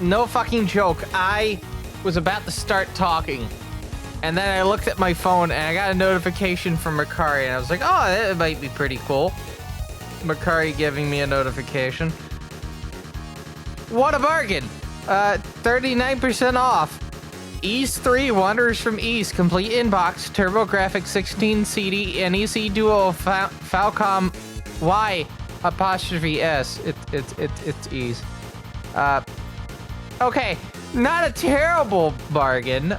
no fucking joke. I was about to start talking, and then I looked at my phone, and I got a notification from Makari, and I was like, oh, that might be pretty cool. Makari giving me a notification. What a bargain! 39% off. Ease 3, Wanderers from East, complete inbox, TurboGrafx 16 CD, NEC Duo, Falcom Y apostrophe S. It's Ease. Okay, not a terrible bargain.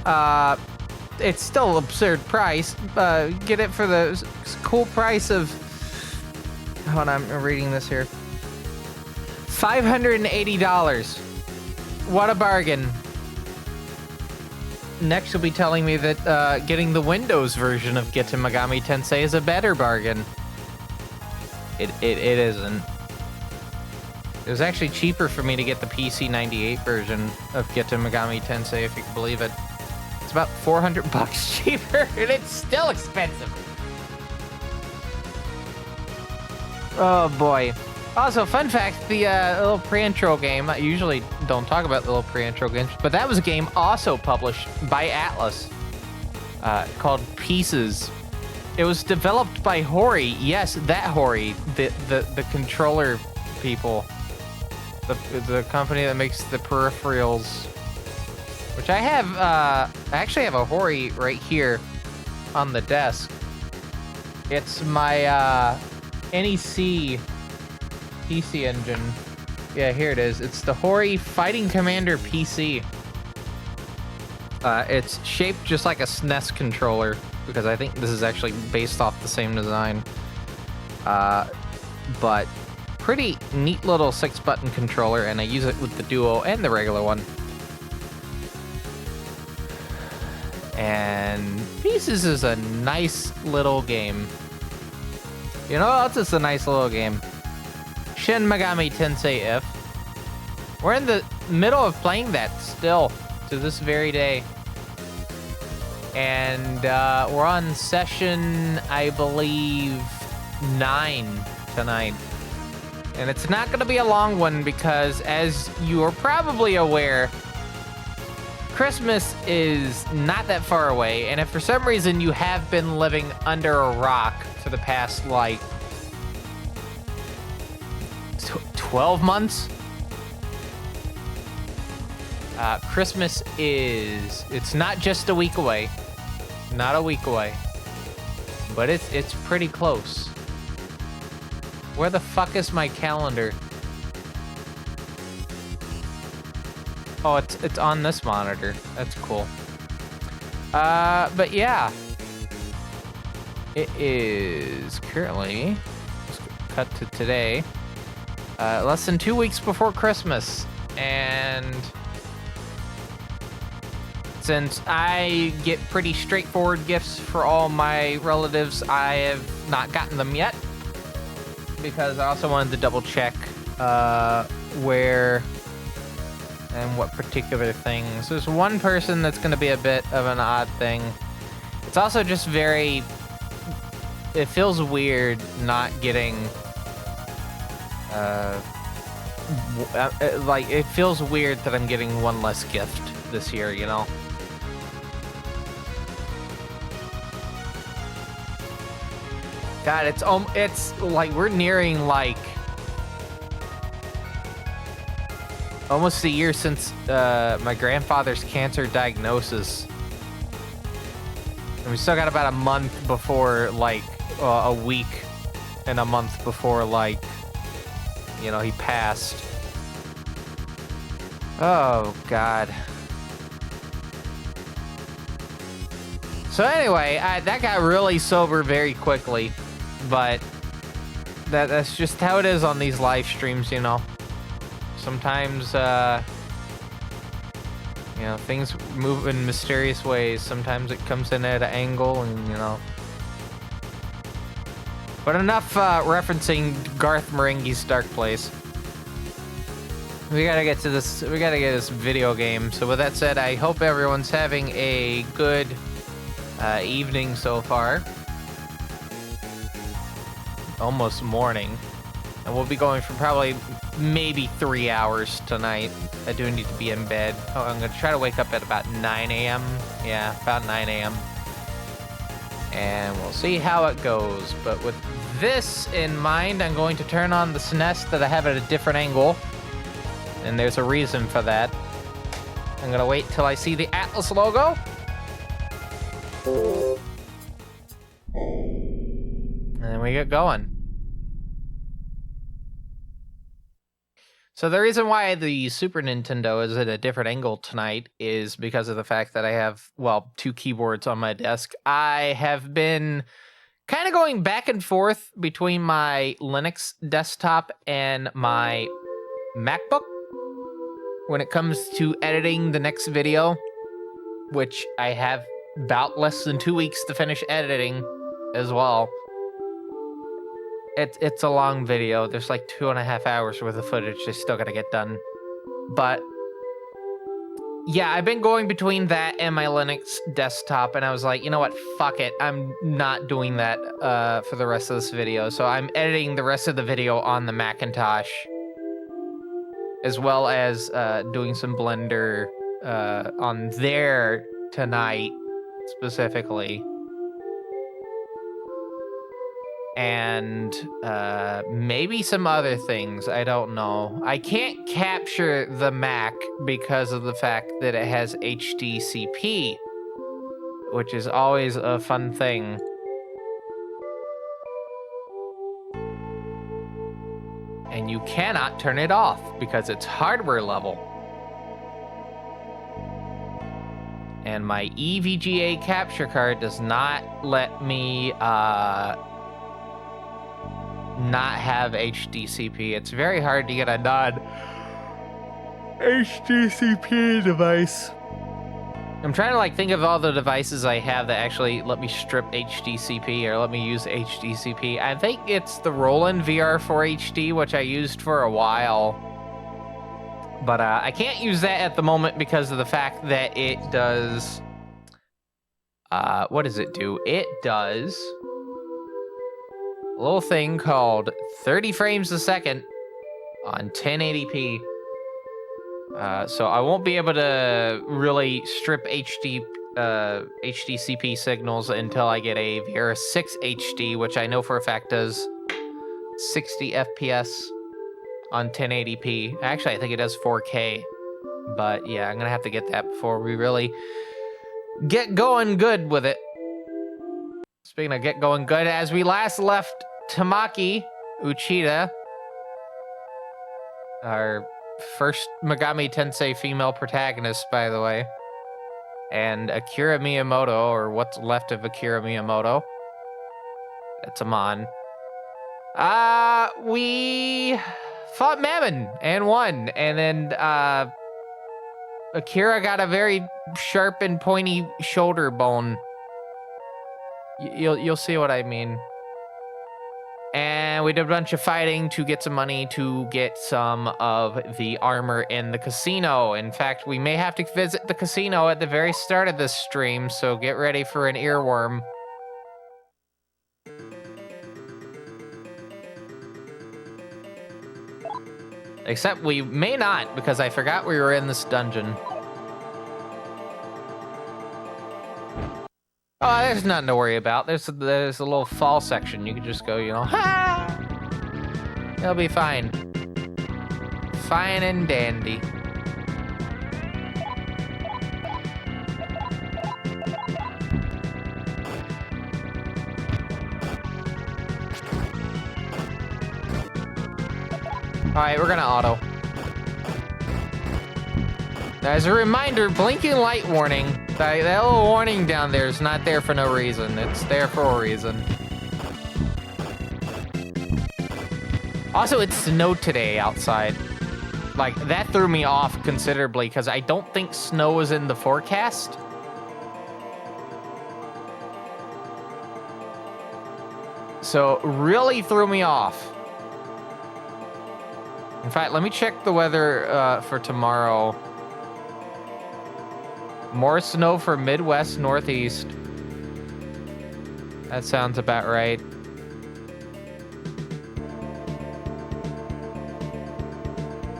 It's still absurd price. Get it for the cool price of. Hold on, I'm reading this here. $580. What a bargain. Next, you'll be telling me that getting the Windows version of Get to Megami Tensei is a better bargain. It isn't. It was actually cheaper for me to get the PC 98 version of Get to Megami Tensei, if you can believe it. It's about $400 cheaper, and it's still expensive. Oh boy. Also, fun fact, the little pre-intro game, I usually don't talk about the little pre-intro games, but that was a game also published by Atlas called Pieces. It was developed by Hori. Yes, that Hori, the controller people. The company that makes the peripherals. Which I have, I actually have a Hori right here on the desk. It's my NEC PC engine. Yeah, here it is. It's the Hori Fighting Commander PC. It's shaped just like a SNES controller, because I think this is actually based off the same design. But pretty neat little 6-button controller, and I use it with the Duo and the regular one. And Pieces is a nice little game. You know what else is a nice little game? Shin Megami Tensei If. We're in the middle of playing that still to this very day. And we're on session, I believe, 9 tonight. And it's not going to be a long one because, as you are probably aware, Christmas is not that far away. And if for some reason you have been living under a rock for the past, like, 12 months, Christmas is, it's not just a week away, not a week away, but it's pretty close. Where the fuck is my calendar? Oh, it's on this monitor. That's cool. But yeah, it is currently, let's cut to today, less than 2 weeks before Christmas. And since I get pretty straightforward gifts for all my relatives, I have not gotten them yet, because I also wanted to double check where and what particular things. There's one person that's going to be a bit of an odd thing. It's also just very, it feels weird not getting like, it feels weird that I'm getting one less gift this year, you know? God, it's like we're nearing like almost a year since my grandfather's cancer diagnosis. And we still got about a month before, like, a week and a month before, like, you know, he passed. Oh, God. So anyway, that got really sober very quickly, but that's just how it is on these live streams, you know. Sometimes, you know, things move in mysterious ways. Sometimes it comes in at an angle, and, you know. But enough referencing Garth Marenghi's Dark Place. We gotta get to this. We gotta get this video game. So with that said, I hope everyone's having a good evening so far. Almost morning. And we'll be going for probably maybe 3 hours tonight. I do need to be in bed. Oh, I'm going to try to wake up at about 9 a.m. Yeah, about 9 a.m. And we'll see how it goes. But with this in mind, I'm going to turn on the SNES that I have at a different angle. And there's a reason for that. I'm going to wait till I see the Atlas logo. And then we get going. So the reason why the Super Nintendo is at a different angle tonight is because of the fact that I have, well, 2 keyboards on my desk. I have been kind of going back and forth between my Linux desktop and my MacBook when it comes to editing the next video, which I have about less than 2 weeks to finish editing as well. It's a long video. There's like 2.5 hours worth of footage I still gotta get done. But yeah, I've been going between that and my Linux desktop, and I was like, you know what, fuck it. I'm not doing that for the rest of this video. So I'm editing the rest of the video on the Macintosh, as well as doing some Blender on there tonight, specifically. And maybe some other things, I don't know. I can't capture the Mac because of the fact that it has HDCP, which is always a fun thing. And you cannot turn it off because it's hardware level. And my EVGA capture card does not let me not have HDCP. It's very hard to get a non-HDCP device. I'm trying to think of all the devices I have that actually let me strip HDCP or let me use HDCP. I think it's the Roland VR4HD, which I used for a while. But I can't use that at the moment because of the fact that it does... what does it do? It does a little thing called 30 frames a second on 1080p. So I won't be able to really strip HDCP signals until I get a VR6 HD, which I know for a fact does 60 FPS on 1080p. Actually, I think it does 4K. But yeah, I'm gonna have to get that before we really get going good with it. Speaking of get going good, as we last left Tamaki Uchida, our first Megami Tensei female protagonist, by the way, and Akira Miyamoto, or what's left of Akira Miyamoto. That's Amon. We fought Mammon and won, and then Akira got a very sharp and pointy shoulder bone. You'll see what I mean. And we did a bunch of fighting to get some money to get some of the armor in the casino. In fact, we may have to visit the casino at the very start of this stream, so get ready for an earworm. Except we may not, because I forgot we were in this dungeon. Oh, there's nothing to worry about. There's a little fall section. You can just go, you know, ha! It'll be fine. Fine and dandy. All right, we're gonna auto. As a reminder, blinking light warning. That little warning down there is not there for no reason. It's there for a reason. Also, it snowed today outside. Like, that threw me off considerably because I don't think snow is in the forecast. So, really threw me off. In fact, let me check the weather for tomorrow. More snow for Midwest, Northeast. That sounds about right.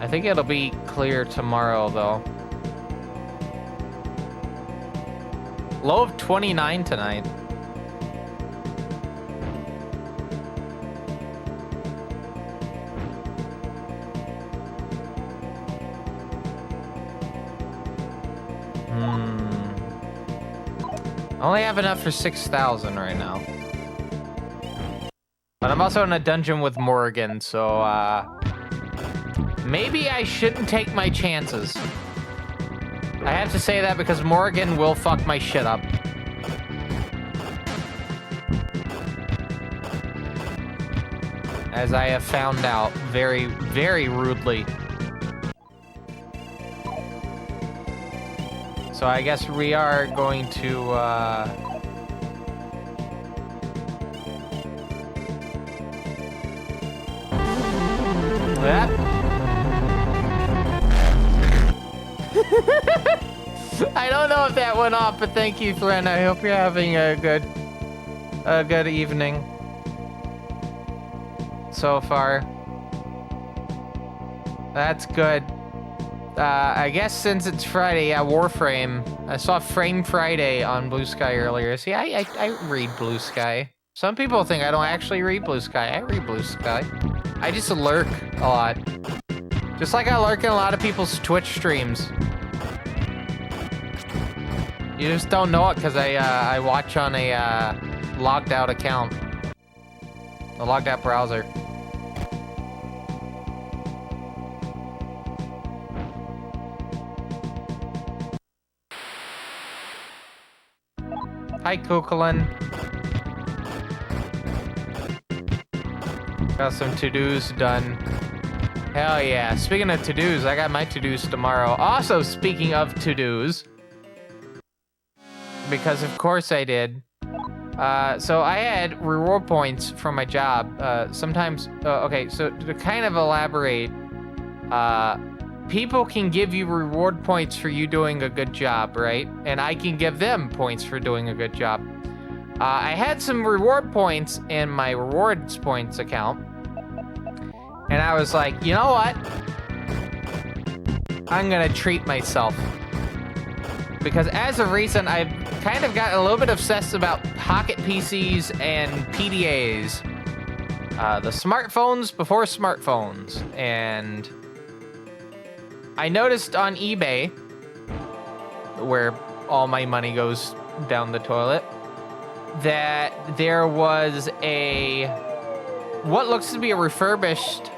I think it'll be clear tomorrow, though. Low of 29 tonight. I only have enough for 6,000 right now. But I'm also in a dungeon with Morgan, so maybe I shouldn't take my chances. I have to say that because Morgan will fuck my shit up. As I have found out very, very rudely. So I guess we are going to, Yep. I don't know if that went off, but thank you, friend. I hope you're having a good evening so far. That's good. I guess since it's Friday, yeah, Warframe. I saw Frame Friday on Blue Sky earlier. See, I read Blue Sky. Some people think I don't actually read Blue Sky. I read Blue Sky. I just lurk a lot. Just like I lurk in a lot of people's Twitch streams. You just don't know it because I watch on a logged out account. A logged out browser. Hi, Kukulin. Got some to-dos done. Hell yeah. Speaking of to-dos, I got my to-dos tomorrow. Also, speaking of to-dos, because of course I did. So I had reward points from my job. Sometimes, okay, so to kind of elaborate, people can give you reward points for you doing a good job, right? And I can give them points for doing a good job. I had some reward points in my rewards points account. And I was like, you know what? I'm gonna treat myself. Because as of recent, I've kind of gotten a little bit obsessed about pocket PCs and PDAs. The smartphones before smartphones. And I noticed on eBay, where all my money goes down the toilet, that there was what looks to be a refurbished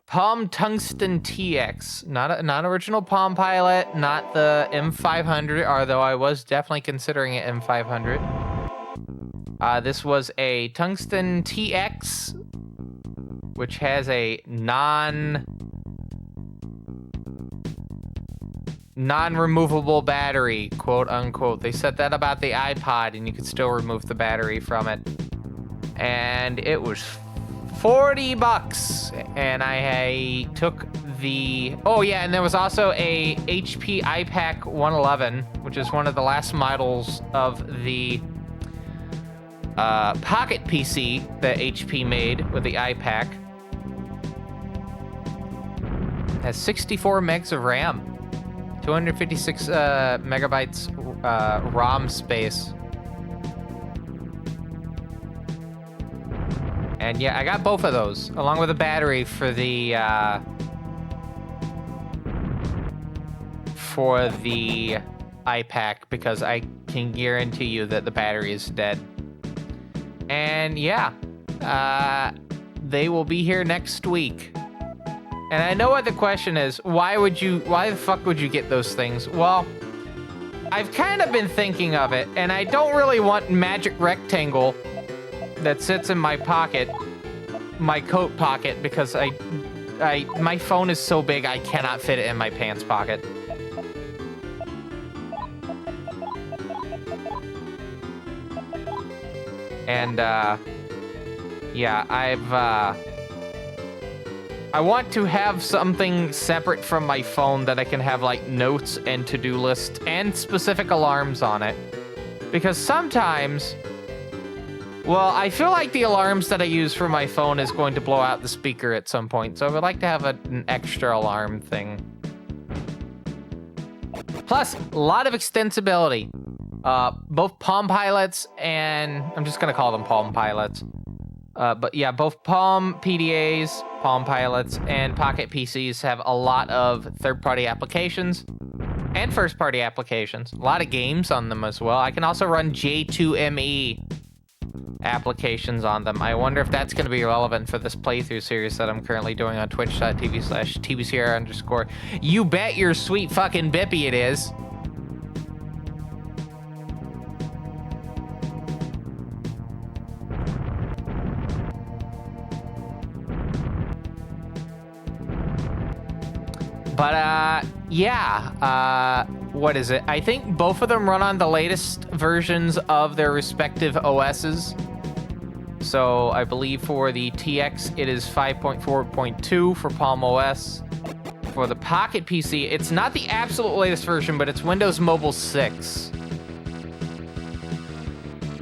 Palm Tungsten TX. Not original Palm Pilot, not the M500, although I was definitely considering it M500. This was a Tungsten TX, which has a non-removable battery, quote unquote. They said that about the iPod, and you could still remove the battery from it. And it was $40, and I took the... Oh yeah, and there was also a HP iPac 111, which is one of the last models of the Pocket PC that HP made with the iPac. It has 64 megs of RAM. 256 megabytes ROM space. And yeah, I got both of those, along with a battery for the iPac, because I can guarantee you that the battery is dead. And yeah, they will be here next week. And I know what the question is. Why the fuck would you get those things? Well, I've kind of been thinking of it, and I don't really want Magic Rectangle that sits in my pocket, my coat pocket, because my phone is so big I cannot fit it in my pants pocket. And yeah, I want to have something separate from my phone that I can have like notes and to-do lists and specific alarms on it. Because sometimes Well, I feel like the alarms that I use for my phone is going to blow out the speaker at some point, so I would like to have an extra alarm thing. Plus, a lot of extensibility. Both Palm Pilots and... I'm just going to call them Palm Pilots. But yeah, both Palm PDAs, Palm Pilots, and Pocket PCs have a lot of third-party applications and first-party applications. A lot of games on them as well. I can also run J2ME applications on them. I wonder if that's going to be relevant for this playthrough series that I'm currently doing on twitch.tv/TBCR_. You bet your sweet fucking bippy it is. But, yeah, what is it? I think both of them run on the latest versions of their respective OSs. So I believe for the TX, it is 5.4.2 for Palm OS. For the Pocket PC, it's not the absolute latest version, but it's Windows Mobile 6.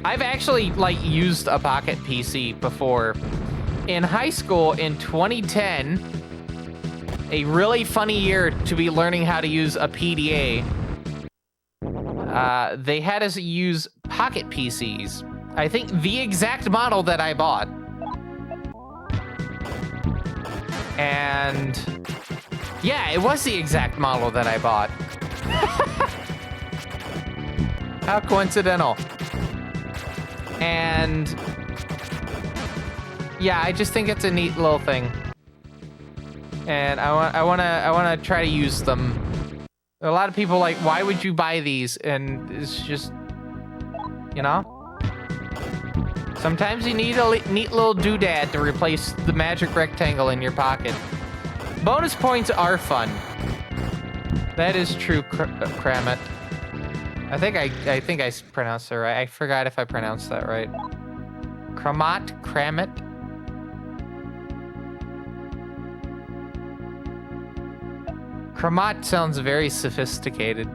I've actually, like, used a Pocket PC before. In high school in 2010... a really funny year to be learning how to use a PDA. They had us use Pocket PCs. I think the exact model that I bought. And yeah, it was the exact model that I bought. How coincidental. And yeah, I just think it's a neat little thing. And I wanna try to use them. A lot of people like, why would you buy these? And it's just, you know? Sometimes you need a neat little doodad to replace the magic rectangle in your pocket. Bonus points are fun. That is true, Kramit. I think I pronounced it right. I forgot if I pronounced that right. Kramit. Kramat sounds very sophisticated.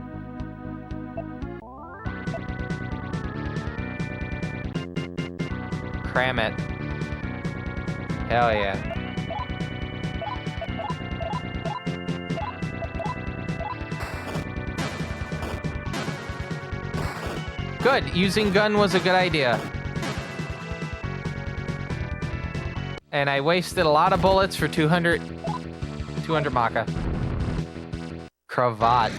Kramit. Hell yeah. Good. Using gun was a good idea. And I wasted a lot of bullets for 200 Maka. Cravat.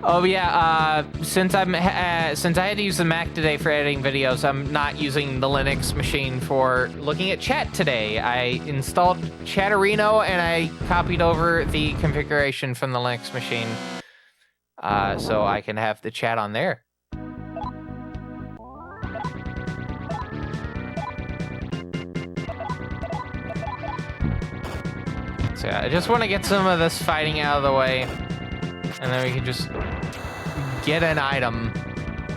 Oh yeah, since I had to use the Mac today for editing videos, I'm not using the Linux machine for looking at chat today. I installed Chatterino and I copied over the configuration from the Linux machine, so I can have the chat on there. So yeah, I just want to get some of this fighting out of the way, and then we can just get an item.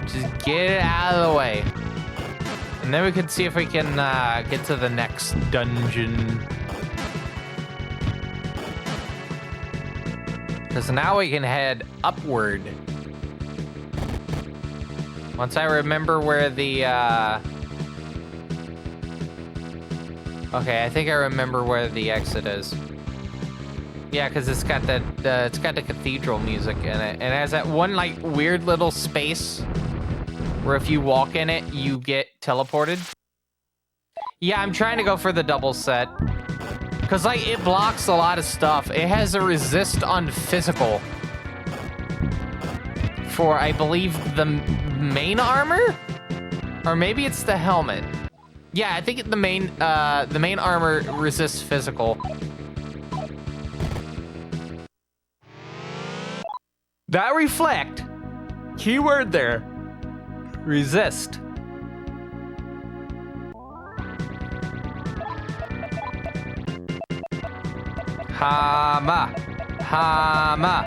Just get it out of the way. And then we can see if we can get to the next dungeon. Because now we can head upward. Once I remember where the... Okay, I think I remember where the exit is. Yeah, because it's got the cathedral music in it, and it has that one like weird little space where if you walk in it, you get teleported. Yeah, I'm trying to go for the double set because like it blocks a lot of stuff. It has a resist on physical for I believe the main armor, or maybe it's the helmet. Yeah, I think the main armor resists physical. That reflect, keyword there, resist. Hama, hama.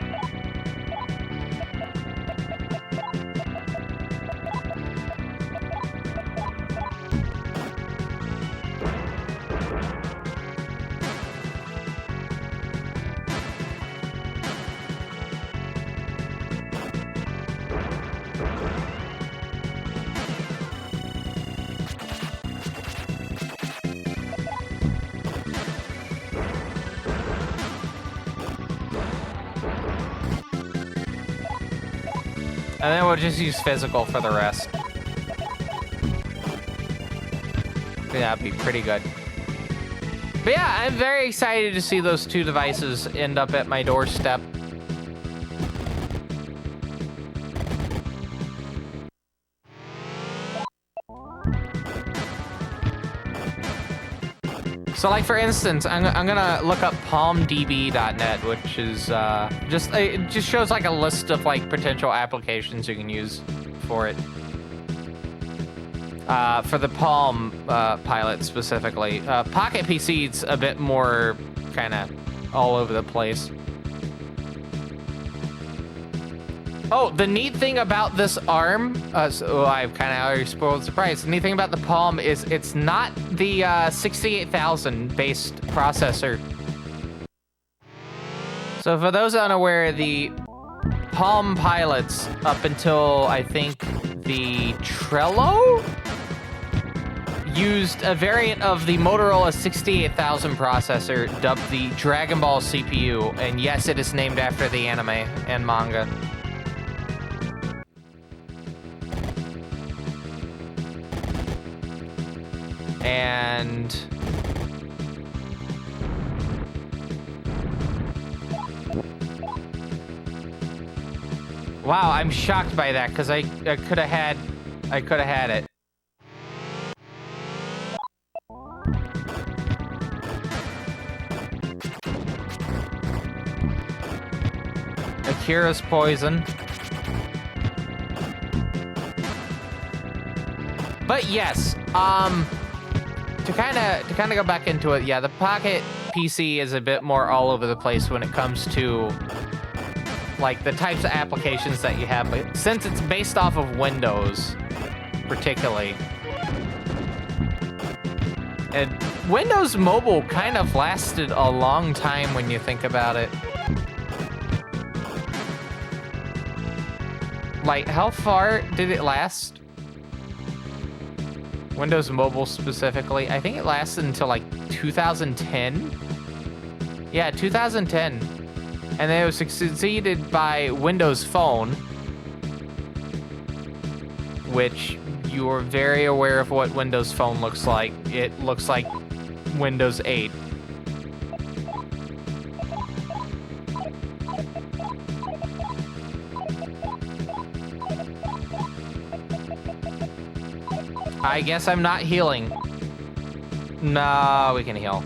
And then we'll just use physical for the rest. Yeah, that'd be pretty good. But yeah, I'm very excited to see those two devices end up at my doorstep. So, like, for instance, I'm gonna look up palmdb.net, which is it just shows like a list of like potential applications you can use for it. For the Palm Pilot specifically, Pocket PC's a bit more kind of all over the place. Oh, the neat thing about this ARM, so I've kind of already spoiled the surprise. The neat thing about the Palm is it's not the 68,000 based processor. So for those unaware, the Palm Pilots up until I think the Trello used a variant of the Motorola 68,000 processor dubbed the Dragon Ball CPU, and yes, it is named after the anime and manga. And wow, I'm shocked by that because I could have had it. Akira's poison. But yes, to kind of go back into it, yeah, the Pocket PC is a bit more all over the place when it comes to like the types of applications that you have, but since it's based off of Windows, particularly, and Windows Mobile kind of lasted a long time when you think about it. Like, how far did it last? Windows Mobile specifically, I think it lasted until like 2010. Yeah, 2010. And then it was succeeded by Windows Phone, which you're very aware of what Windows Phone looks like. It looks like Windows 8. I guess I'm not healing. No, we can heal.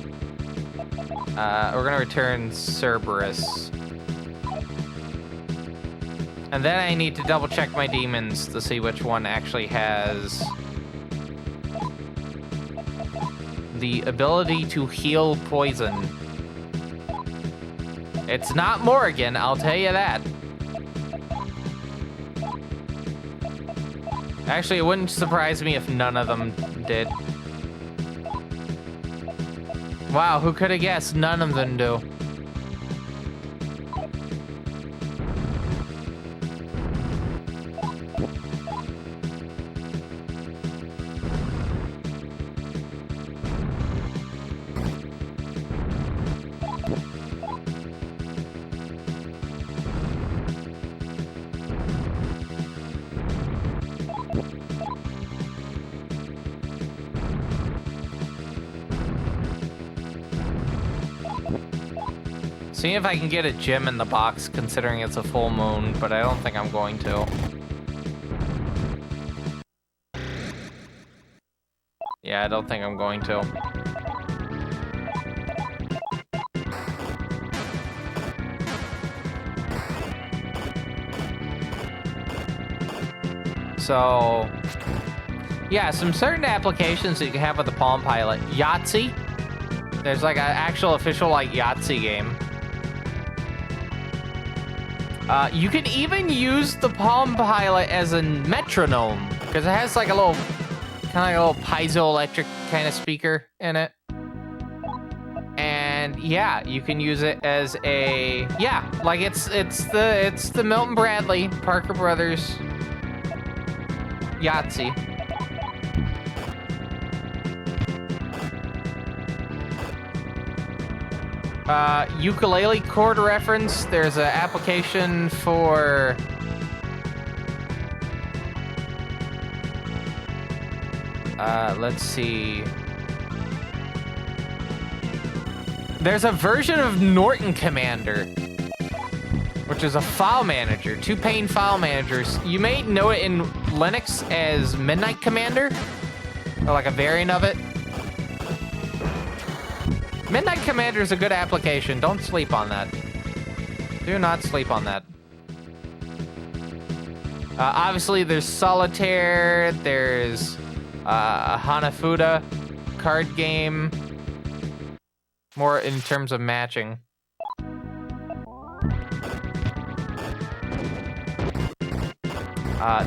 We're gonna return Cerberus. And then I need to double check my demons to see which one actually has the ability to heal poison. It's not Morrigan, I'll tell you that. Actually, it wouldn't surprise me if none of them did. Wow, who could have guessed? None of them do. Seeing if I can get a gem in the box, considering it's a full moon, but I don't think I'm going to. Yeah, I don't think I'm going to. So, yeah, some certain applications that you can have with the Palm Pilot. Yahtzee. There's like an actual official like Yahtzee game. You can even use the Palm Pilot as a metronome because it has like a little, kind of like a little piezoelectric kind of speaker in it. And yeah, you can use it as a, yeah, like it's the Milton Bradley Parker Brothers Yahtzee. Ukulele chord reference. There's an application for Let's see. There's a version of Norton Commander, which is a file manager, 2-pane file managers. You may know it in Linux as Midnight Commander, or like a variant of it. Midnight Commander is a good application. Don't sleep on that. Do not sleep on that. Obviously, there's Solitaire. There's Hanafuda card game. More in terms of matching.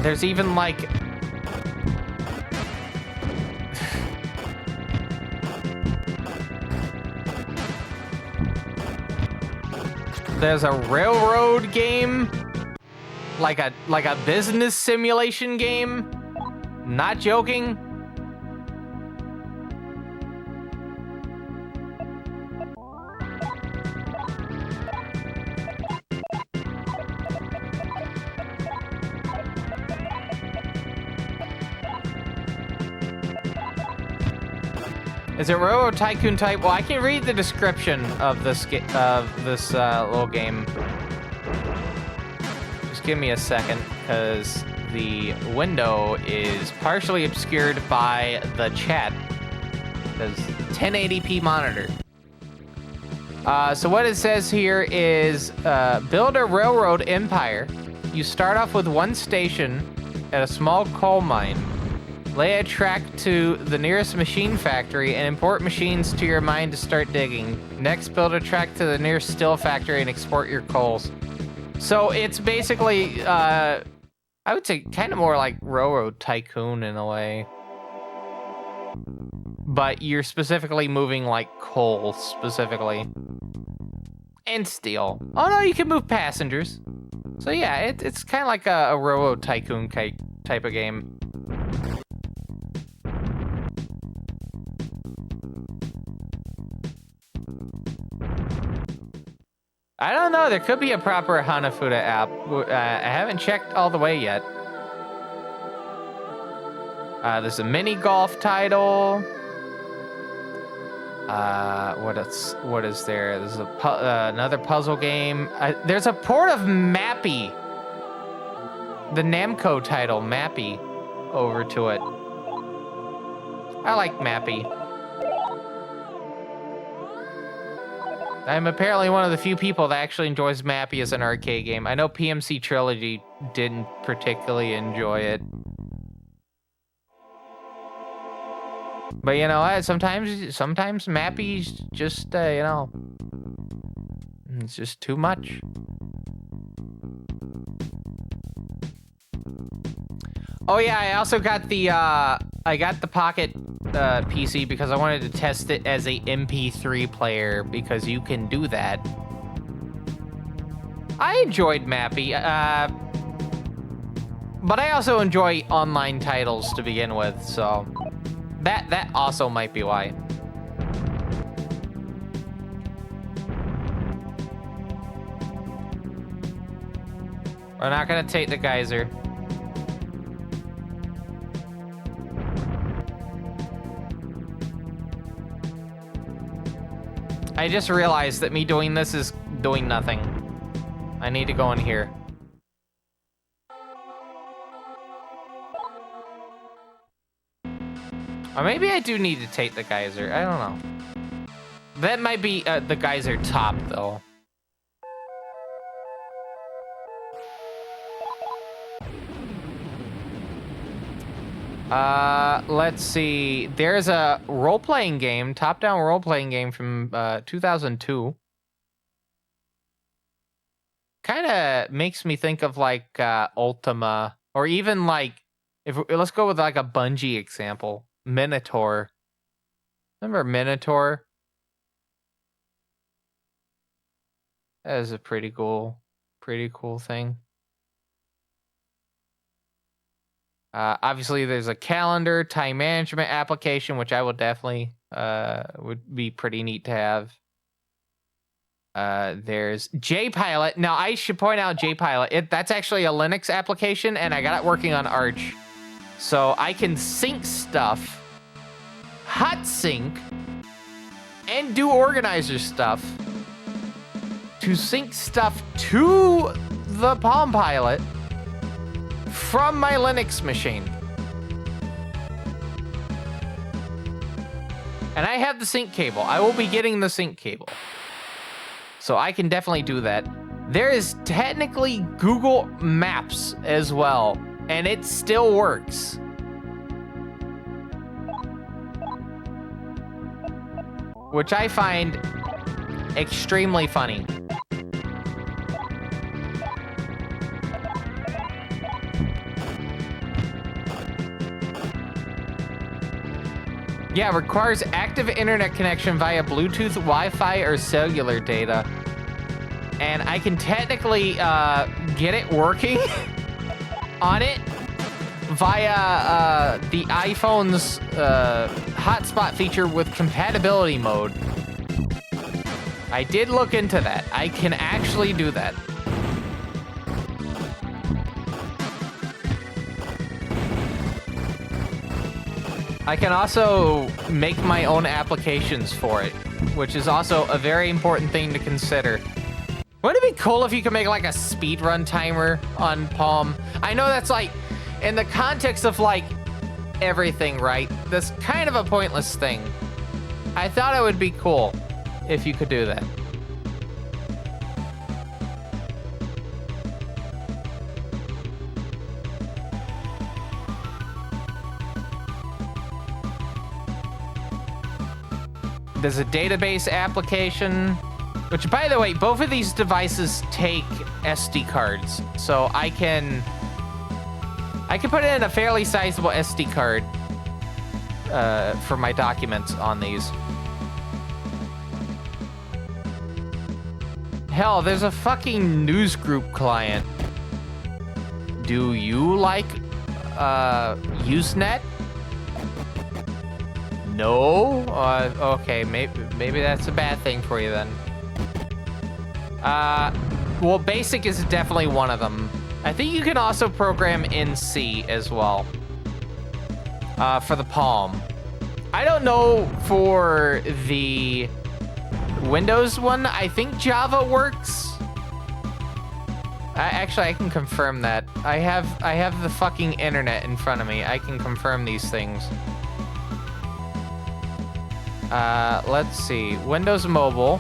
There's even like... There's a railroad game, like a business simulation game. Not joking. Is it Railroad Tycoon type? Well, I can read the description of this little game. Just give me a second, because the window is partially obscured by the chat. It says 1080p monitor. So what it says here is build a railroad empire. You start off with one station at a small coal mine. Lay a track to the nearest machine factory and import machines to your mine to start digging. Next, build a track to the nearest steel factory and export your coals. So it's basically, I would say kind of more like Railroad Tycoon in a way. But you're specifically moving like coal specifically. And steel. Oh no, you can move passengers. So yeah, it's kind of like a Railroad Tycoon type of game. I don't know. There could be a proper Hanafuda app. I haven't checked all the way yet. There's a mini golf title. What is there? There's another puzzle game. There's a port of Mappy, the Namco title, Mappy, over to it. I like Mappy. I'm apparently one of the few people that actually enjoys Mappy as an arcade game. I know PMC Trilogy didn't particularly enjoy it. But you know what? Sometimes Mappy's just, you know, it's just too much. Oh yeah, I also got the, Pocket PC because I wanted to test it as a MP3 player because you can do that. I enjoyed Mappy, but I also enjoy online titles to begin with, so that also might be why. We're not gonna take the geyser. I just realized that me doing this is doing nothing. I need to go in here. Or maybe I do need to take the geyser. I don't know. That might be the geyser top, though. Let's see. There's a role-playing game, top-down role-playing game from 2002. Kind of makes me think of like Ultima, or even like let's go with like a Bungie example, Minotaur. Remember Minotaur? That is a pretty cool thing. Obviously, there's a calendar, time management application, which I will definitely would be pretty neat to have. There's JPilot. Now, I should point out JPilot. That's actually a Linux application, and I got it working on Arch. So I can sync stuff hot sync and do organizer stuff to sync stuff to the Palm Pilot from my Linux machine. And I have the sync cable. I will be getting the sync cable. So I can definitely do that. There is technically Google Maps as well, and it still works. Which I find extremely funny. Yeah, requires active internet connection via Bluetooth, Wi-Fi, or cellular data. And I can technically get it working on it via the iPhone's hotspot feature with compatibility mode. I did look into that. I can actually do that. I can also make my own applications for it, which is also a very important thing to consider. Wouldn't it be cool if you could make like a speedrun timer on Palm? I know that's like, in the context of like everything, right? That's kind of a pointless thing. I thought it would be cool if you could do that. There's a database application, which, by the way, both of these devices take SD cards, so I can put in a fairly sizable SD card for my documents on these. Hell, there's a fucking news group client. Do you like Usenet? No? Okay, maybe that's a bad thing for you then. Well, Basic is definitely one of them. I think you can also program in C as well. For the Palm. I don't know for the Windows one. I think Java works. Actually, I can confirm that. I have the fucking internet in front of me. I can confirm these things. Let's see. Windows Mobile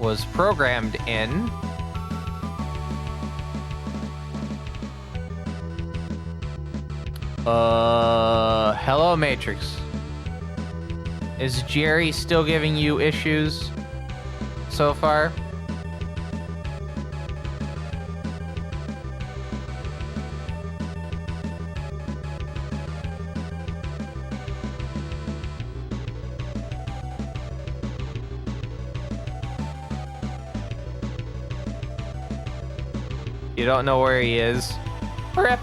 was programmed in hello Matrix. Is Jerry still giving you issues so far? You don't know where he is? Rip.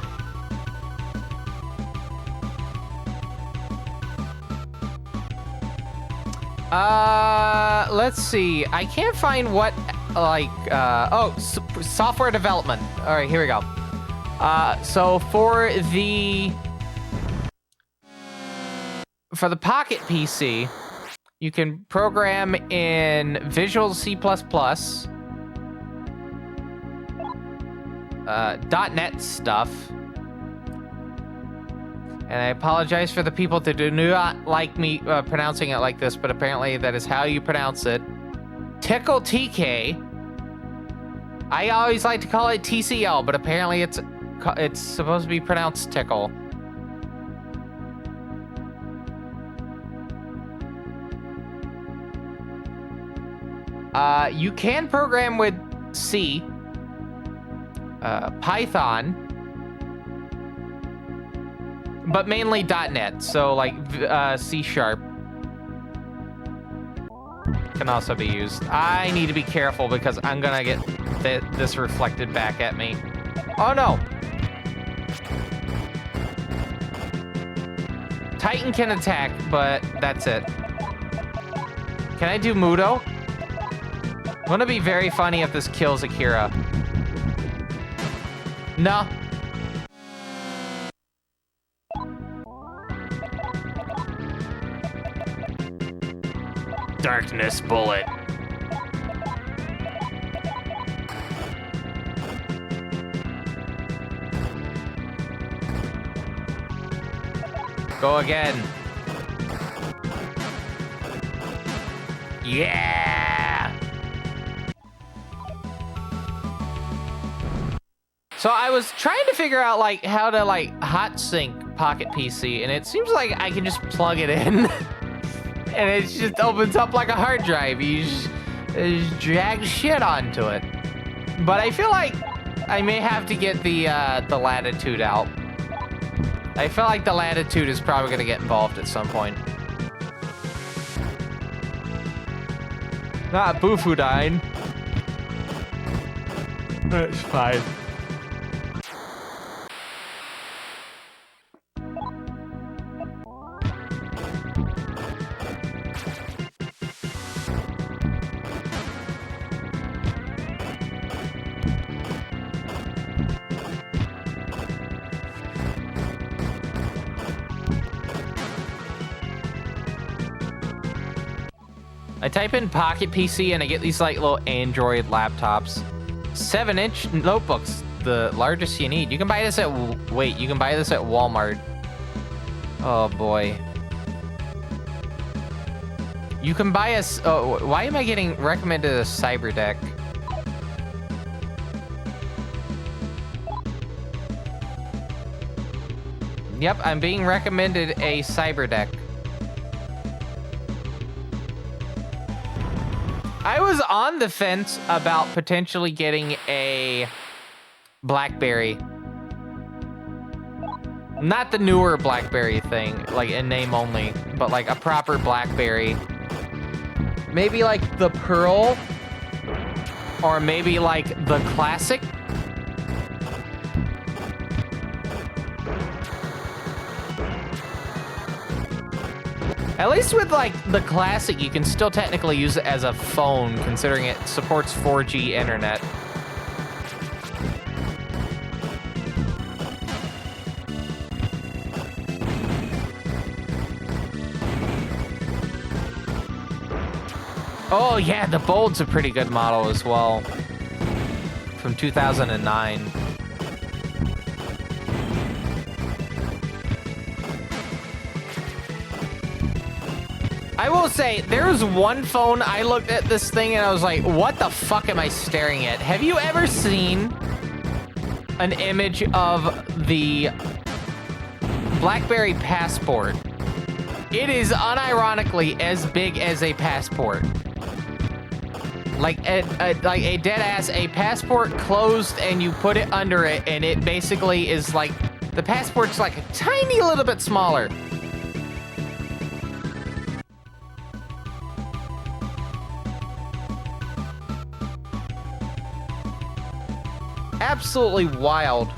Let's see. I can't find what, like, software development. All right, here we go. So for the Pocket PC, you can program in Visual C++, .NET stuff. And I apologize for the people that do not like me pronouncing it like this, but apparently that is how you pronounce it. Tickle TK. I always like to call it TCL, but apparently it's supposed to be pronounced Tickle. You can program with C, Python, but mainly .NET, so like C# can also be used. I need to be careful because I'm gonna get this reflected back at me. Oh no! Titan can attack, but that's it. Can I do Mudo? Wouldn't it be very funny if this kills Akira? No. Darkness bullet. Go again. Yeah! So I was trying to figure out like how to like hot sync Pocket PC, and it seems like I can just plug it in and it just opens up like a hard drive. You just drag shit onto it. But I feel like I may have to get the latitude out. I feel like the latitude is probably gonna get involved at some point. Not Boofudine. That's fine. I type in Pocket PC and I get these like little Android laptops. 7-inch notebooks, the largest you need. You can buy this at, wait, you can buy this at Walmart. Oh boy. You can buy a, oh, why am I getting recommended a cyber deck? Yep, I'm being recommended a cyber deck. I was on the fence about potentially getting a BlackBerry. Not the newer BlackBerry thing, like in name only, but like a proper BlackBerry. Maybe like the Pearl, or maybe like the Classic. At least with like the Classic, you can still technically use it as a phone, considering it supports 4G internet. Oh yeah, the Bold's a pretty good model as well. From 2009. I will say, there was one phone, I looked at this thing and I was like, what the fuck am I staring at? Have you ever seen an image of the BlackBerry Passport? It is unironically as big as a Passport. Like a dead ass, a Passport closed and you put it under it and it basically is like, the Passport's like a tiny little bit smaller. Absolutely wild.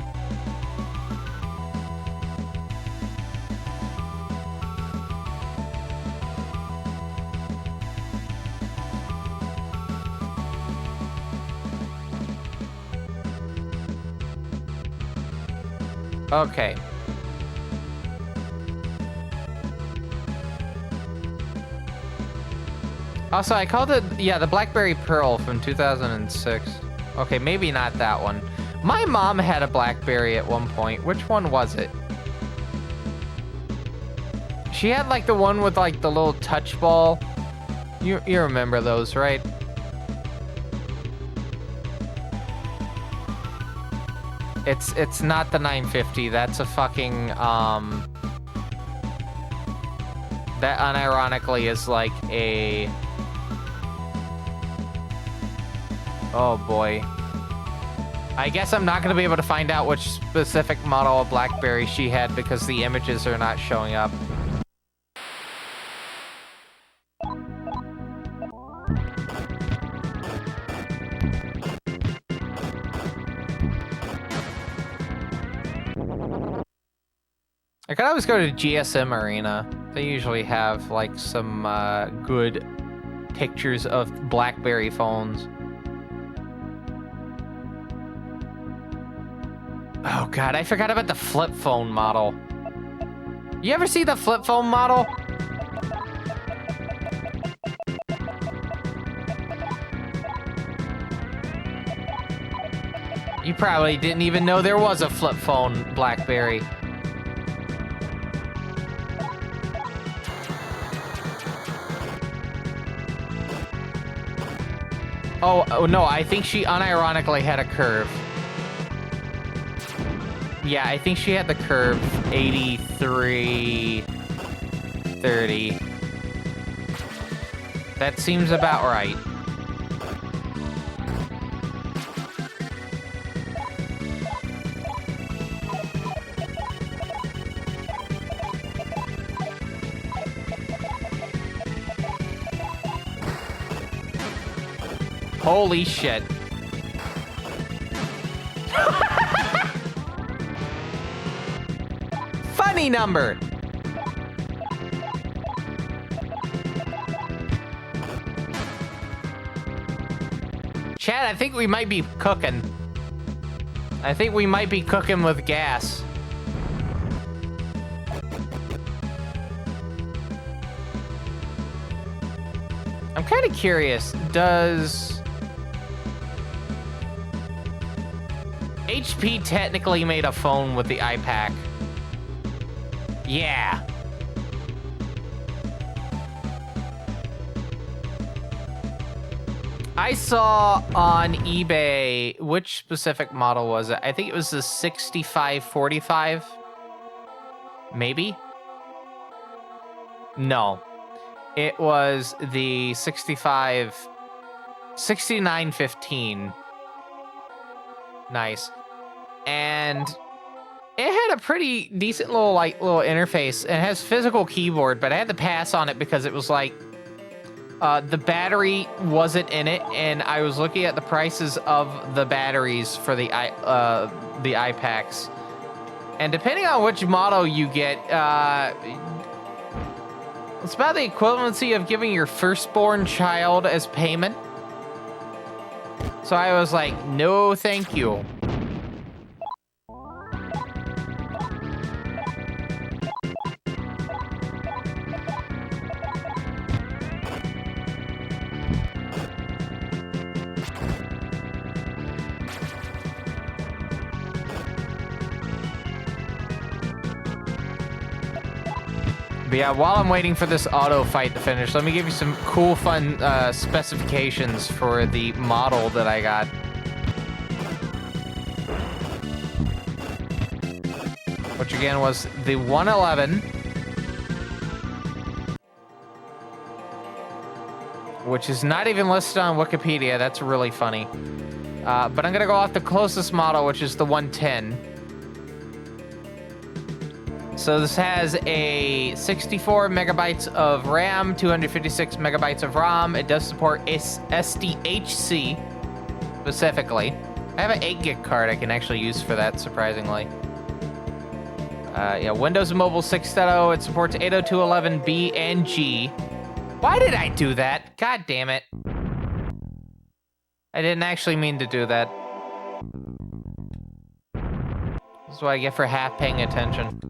Okay. Also, I called it, yeah, the BlackBerry Pearl from 2006. Okay, maybe not that one. My mom had a BlackBerry at one point. Which one was it? She had like the one with like the little touch ball. You remember those, right? It's not the 950. That's a fucking that unironically is like a, oh boy. I guess I'm not going to be able to find out which specific model of BlackBerry she had because the images are not showing up. I could always go to GSM Arena. They usually have like some good pictures of BlackBerry phones. Oh god, I forgot about the flip phone model. You ever see the flip phone model? You probably didn't even know there was a flip phone BlackBerry. Oh, no, I think she unironically had a curve. Yeah, I think she had the curve 8330. That seems about right. Holy shit. Funny number. Chad, I think we might be cooking. I think we might be cooking with gas. I'm kind of curious, does HP technically made a phone with the iPac? Yeah. I saw on eBay, which specific model was it? I think it was the 6545. Maybe? No. It was the 6915. Nice. And it had a pretty decent little interface. It has physical keyboard, but I had to pass on it because it was like the battery wasn't in it, and I was looking at the prices of the batteries for the iPacs, and depending on which model you get, it's about the equivalency of giving your firstborn child as payment. So I was like, no, thank you. But yeah, while I'm waiting for this auto fight to finish, let me give you some cool, fun specifications for the model that I got. Which again was the 111. Which is not even listed on Wikipedia. That's really funny. But I'm going to go off the closest model, which is the 110. So this has a 64 megabytes of RAM, 256 megabytes of ROM. It does support SDHC specifically. I have an 8 gig card I can actually use for that, surprisingly. Yeah, Windows Mobile 6.0. It supports 802.11b and G. Why did I do that? God damn it. I didn't actually mean to do that. This is what I get for half paying attention.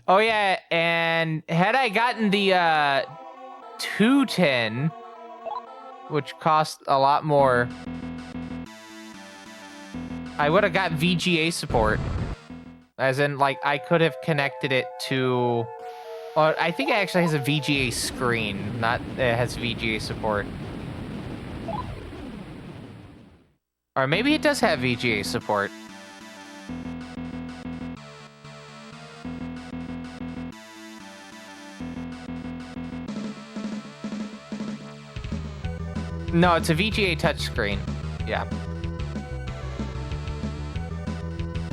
Oh yeah, and had I gotten the 210, which cost a lot more, I would have got VGA support. As in, like, I could have connected it to... Well, I think it actually has a VGA screen, not it has VGA support. Or maybe it does have VGA support. No, it's a VGA touchscreen. Yeah.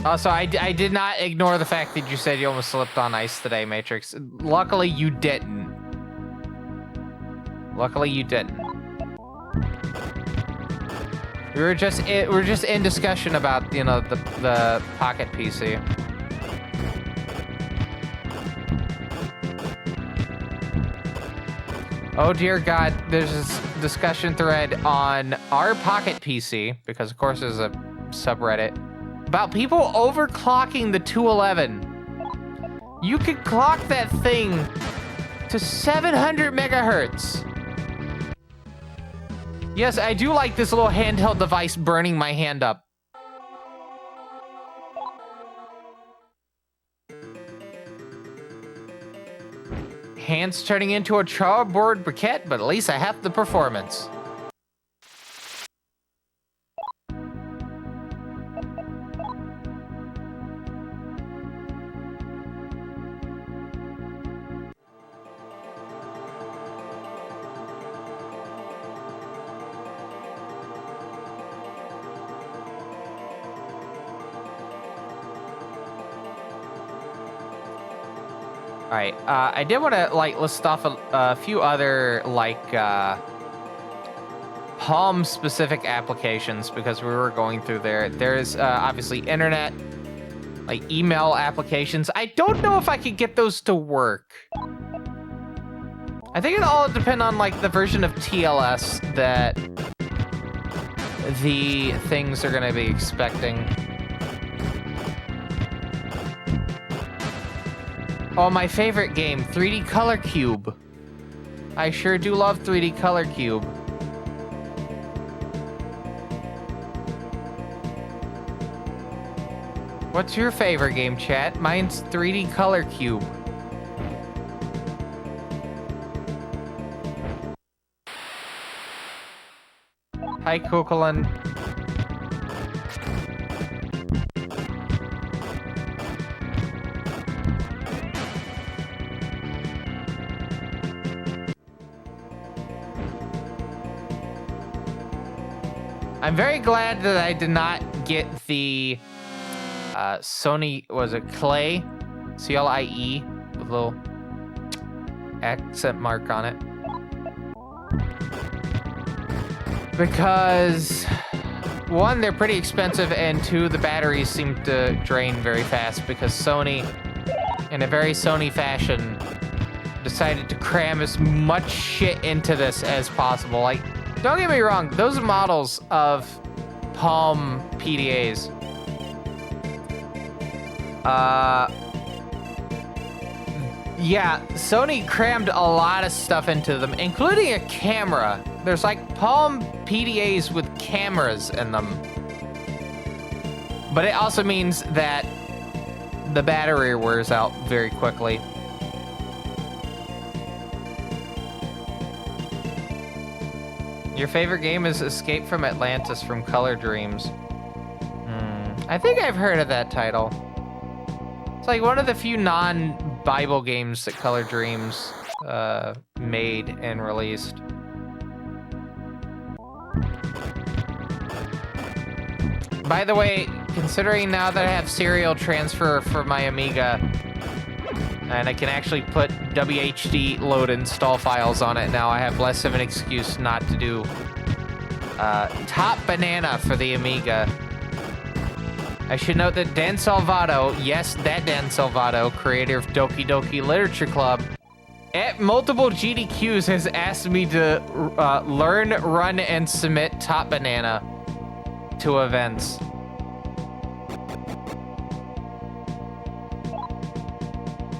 Also, I did not ignore the fact that you said you almost slipped on ice today, Matrix. Luckily, you didn't. Luckily, you didn't. We're just in discussion about, you know, the Pocket PC. Oh dear God, there's this discussion thread on our Pocket PC, because of course there's a subreddit, about people overclocking the 211. You could clock that thing to 700 megahertz. Yes, I do like this little handheld device burning my hand up. Hands turning into a chalkboard briquette, but at least I have the performance. All right, I did want to like list off a few other like Palm specific applications because we were going through there. There's obviously internet, like email applications. I don't know if I could get those to work. I think it all depend on like the version of TLS that the things are gonna be expecting. Oh, my favorite game, 3D Color Cube. I sure do love 3D Color Cube. What's your favorite game, chat? Mine's 3D Color Cube. Hi, Kokolan. I'm very glad that I did not get the Sony, was it Clay? C-L-I-E, with a little accent mark on it. Because, one, they're pretty expensive, and two, the batteries seem to drain very fast because Sony, in a very Sony fashion, decided to cram as much shit into this as possible. Like, don't get me wrong, those models of Palm PDAs, yeah, Sony crammed a lot of stuff into them, including a camera. There's like Palm PDAs with cameras in them. But it also means that the battery wears out very quickly. Your favorite game is Escape from Atlantis from Color Dreams. I think I've heard of that title. It's like one of the few non-Bible games that Color Dreams made and released. By the way, considering now that I have serial transfer for my Amiga, and I can actually put WHD load install files on it now, I have less of an excuse not to do Top Banana for the Amiga. I should note that Dan Salvato, yes, that Dan Salvato, creator of Doki Doki Literature Club, at multiple GDQs has asked me to learn, run, and submit Top Banana to events.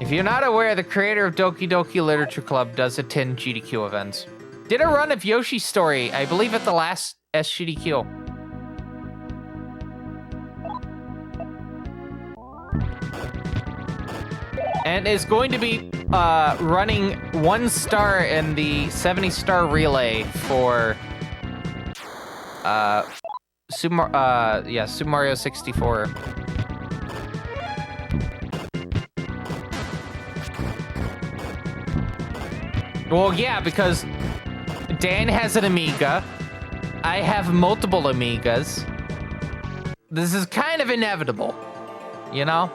If you're not aware, the creator of Doki Doki Literature Club does attend GDQ events. Did a run of Yoshi's Story, I believe at the last SGDQ. And is going to be running 1 star in the 70-star relay for Super Mario 64. Well, yeah, because Dan has an Amiga. I have multiple Amigas. This is kind of inevitable, you know?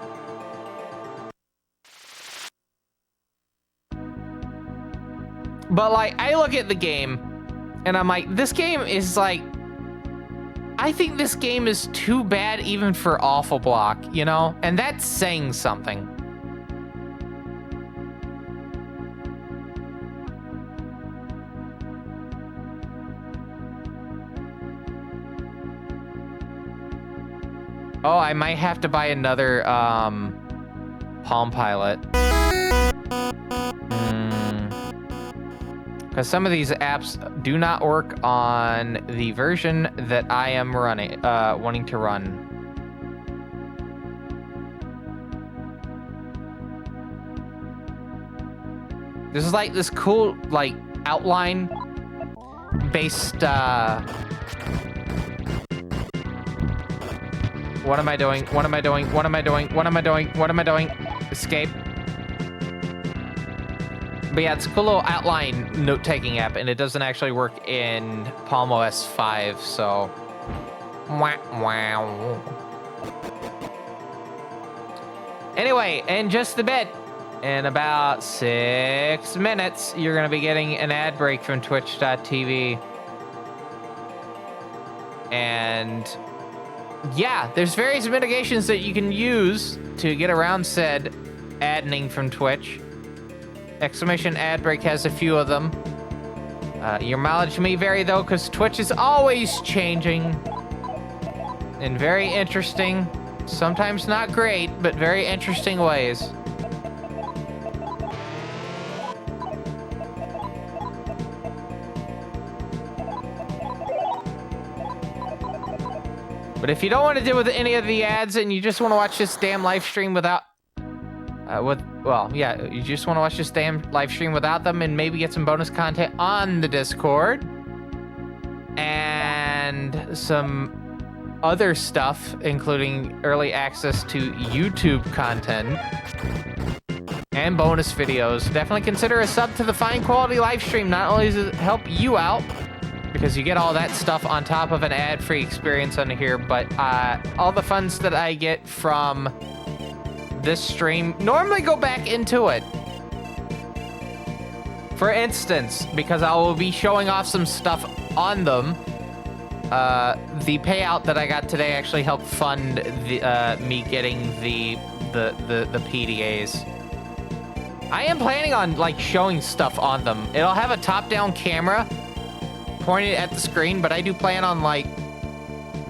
But, like, I look at the game, and I'm like, this game is, like... I think this game is too bad even for Awful Block, you know? And that's saying something. Oh, I might have to buy another, Palm Pilot. Because some of these apps do not work on the version that I am running, wanting to run. This is like this cool, like, outline based, what am I doing? What am I doing? What am I doing? What am I doing? What am I doing? Escape. But yeah, it's a cool little outline note-taking app, and it doesn't actually work in Palm OS 5, so... Wow. Anyway, in just a bit, in about 6 minutes, you're going to be getting an ad break from Twitch.tv. And yeah, there's various mitigations that you can use to get around said adding from Twitch. Exclamation ad break has a few of them. Your mileage may vary though, because Twitch is always changing. In very interesting, sometimes not great, but very interesting ways. But if you don't want to deal with any of the ads and you just want to watch this damn live stream without, you just want to watch this damn live stream without them and maybe get some bonus content on the Discord and some other stuff, including early access to YouTube content and bonus videos, definitely consider a sub to the fine quality live stream. Not only does it help you out, because you get all that stuff on top of an ad-free experience on here, but all the funds that I get from this stream normally go back into it. For instance, because I will be showing off some stuff on them, the payout that I got today actually helped fund the me getting the PDAs. I am planning on like showing stuff on them. It'll have a top-down camera pointed at the screen, but I do plan on like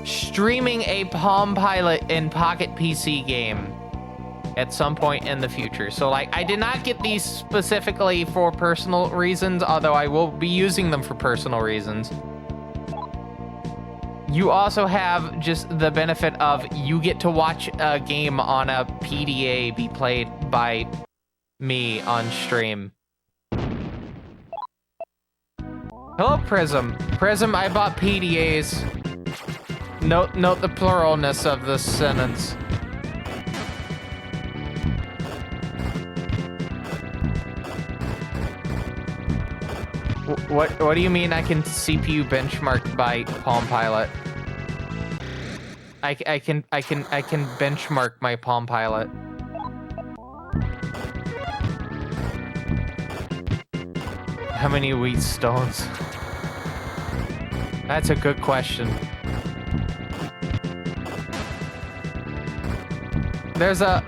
streaming a Palm Pilot and Pocket PC game at some point in the future. So like, I did not get these specifically for personal reasons, although I will be using them for personal reasons. You also have just the benefit of you get to watch a game on a PDA be played by me on stream. Hello, Prism. Prism, I bought PDAs. Note the pluralness of this sentence. What do you mean I can CPU benchmark by Palm Pilot? I can benchmark my Palm Pilot. How many wheat stones? That's a good question. There's like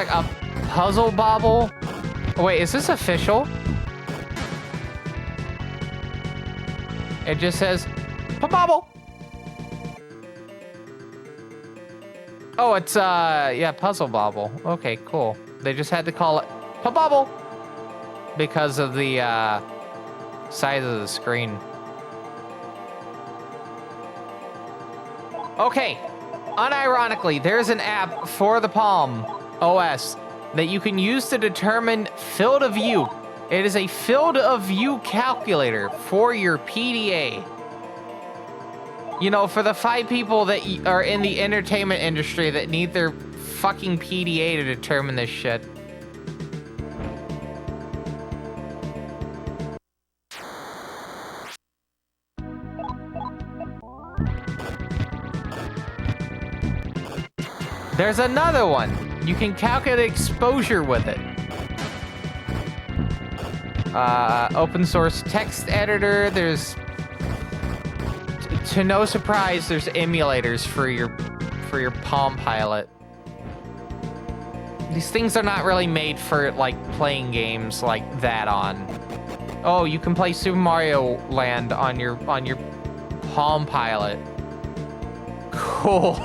a puzzle bobble. Wait, is this official? It just says Pabobble. Oh, it's yeah, puzzle bobble. Okay, cool. They just had to call it Pabobble because of the size of the screen. Okay, unironically, there's an app for the Palm OS that you can use to determine field of view. It is a field of view calculator for your PDA. You know, for the 5 people that are in the entertainment industry that need their fucking PDA to determine this shit. There's another one. You can calculate exposure with it. Open source text editor. There's, to no surprise, there's emulators for your Palm Pilot. These things are not really made for like playing games like that on. Oh, you can play Super Mario Land on your Palm Pilot. Cool.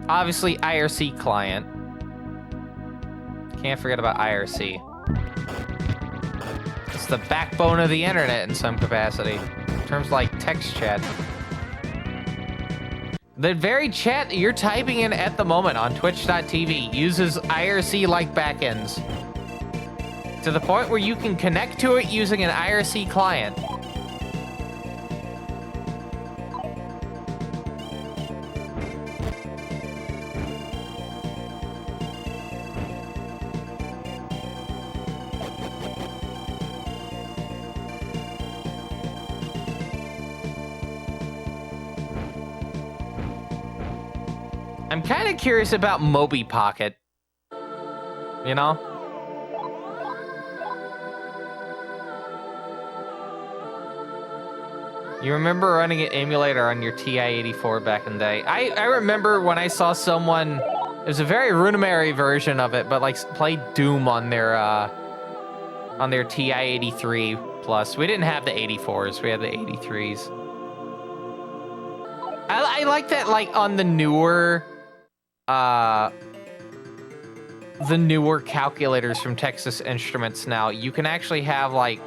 Obviously, IRC client. Can't forget about IRC. It's the backbone of the internet in some capacity. In terms of like text chat. The very chat that you're typing in at the moment on twitch.tv uses IRC-like backends to the point where you can connect to it using an IRC client. I'm kind of curious about Moby Pocket. You know? You remember running an emulator on your TI-84 back in the day? I remember when I saw someone, it was a very rudimentary version of it, but like played Doom on their TI-83 Plus. We didn't have the 84s, we had the 83s. I like that, like on the newer calculators from Texas Instruments now, you can actually have like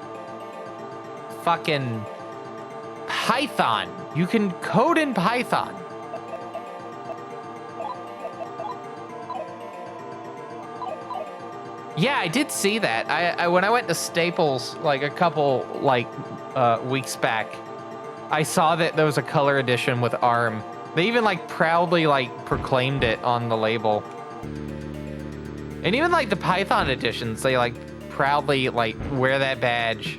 fucking Python. You can code in Python. Yeah, I did see that. I when I went to Staples like a couple weeks back, I saw that there was a color edition with ARM. They even like proudly like proclaimed it on the label. And even like the Python editions, they like proudly like wear that badge.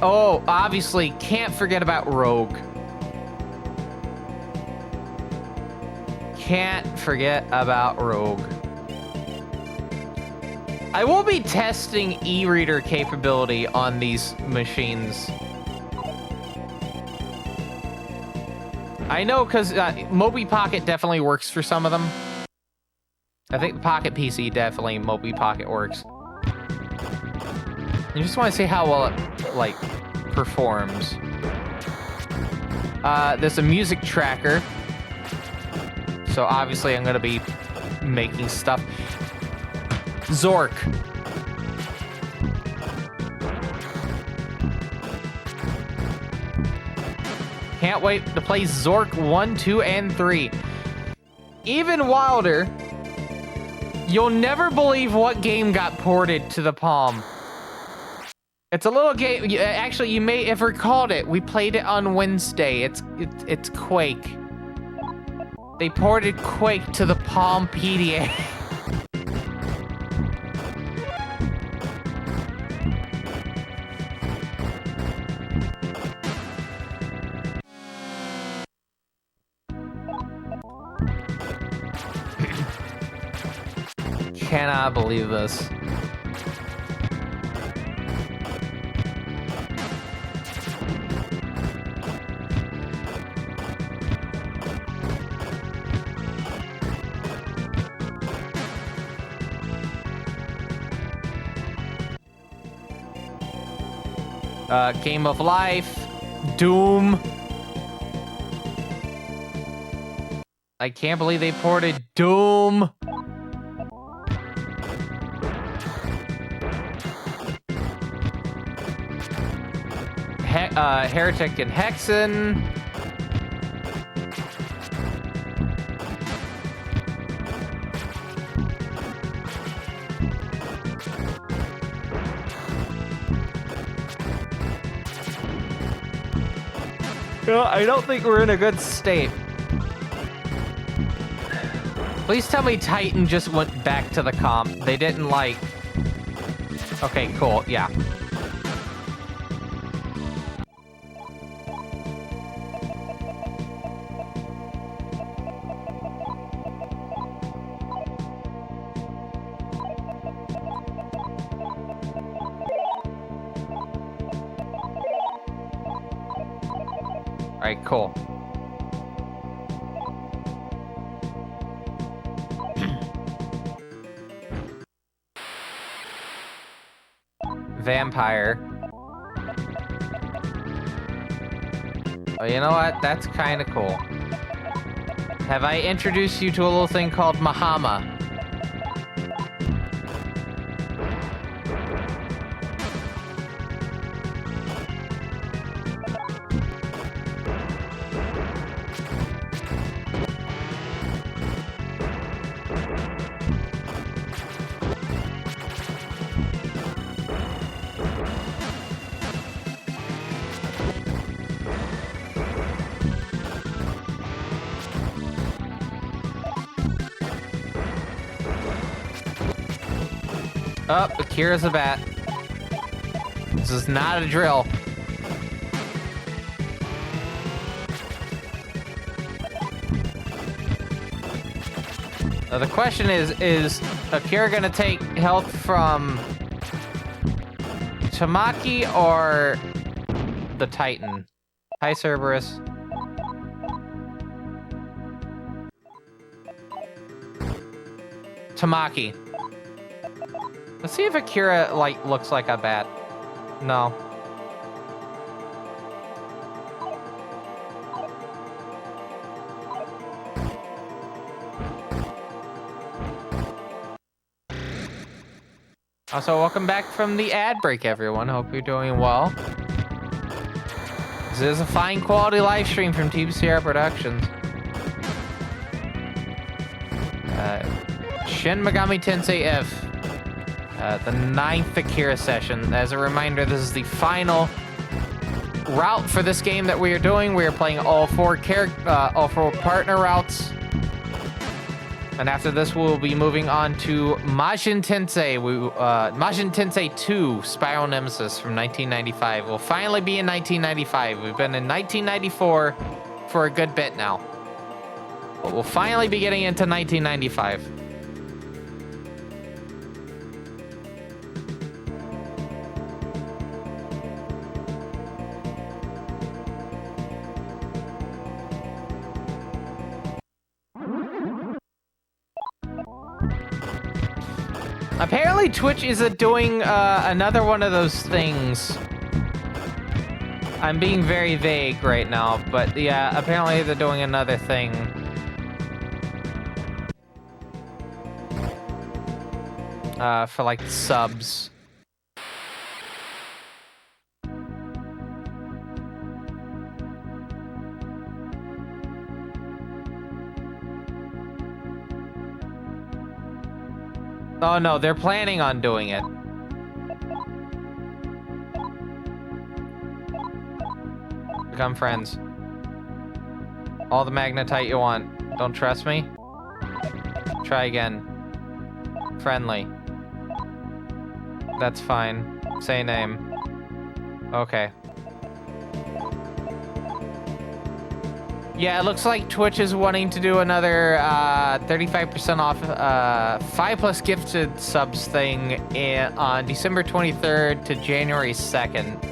Oh, obviously can't forget about Rogue. Can't forget about Rogue. I will be testing e-reader capability on these machines. I know, because Moby Pocket definitely works for some of them. I think the Pocket PC definitely Moby Pocket works. You just want to see how well it, like, performs. There's a music tracker. So obviously I'm going to be making stuff. Zork. Can't wait to play Zork 1, 2, and 3. Even wilder, you'll never believe what game got ported to the Palm. It's a little game. Actually, you may have recalled it. We played it on Wednesday. It's Quake. They ported Quake to the Palm PDA. Cannot believe this. Game of Life, Doom. I can't believe they ported Doom. Heretic and Hexen. Well, I don't think we're in a good state. Please tell me Titan just went back to the comp. They didn't like... Okay, cool, yeah. Alright, cool. Vampire. Oh, you know what? That's kind of cool. Have I introduced you to a little thing called Mahama? Oh, Akira's a bat. This is not a drill. Now the question is Akira gonna take health from Tamaki or the Titan? Hi, Cerberus. Tamaki. Let's see if Akira, like, looks like a bat. No. Also, welcome back from the ad break, everyone. Hope you're doing well. This is a fine quality live stream from Team Sierra Productions. Shin Megami Tensei F. The 9th Akira session. As a reminder, this is the final route for this game that we are doing. We are playing all four partner routes. And after this, we'll be moving on to Majin Tensei. Majin Tensei 2, Spiral Nemesis from 1995. We'll finally be in 1995. We've been in 1994 for a good bit now. But we'll finally be getting into 1995. Apparently Twitch is doing another one of those things. I'm being very vague right now, but yeah, apparently they're doing another thing. For like subs. Oh no, they're planning on doing it. Become friends. All the magnetite you want. Don't trust me? Try again. Friendly. That's fine. Say name. Okay. Yeah, it looks like Twitch is wanting to do another 35% off 5+ gifted subs thing on December 23rd to January 2nd.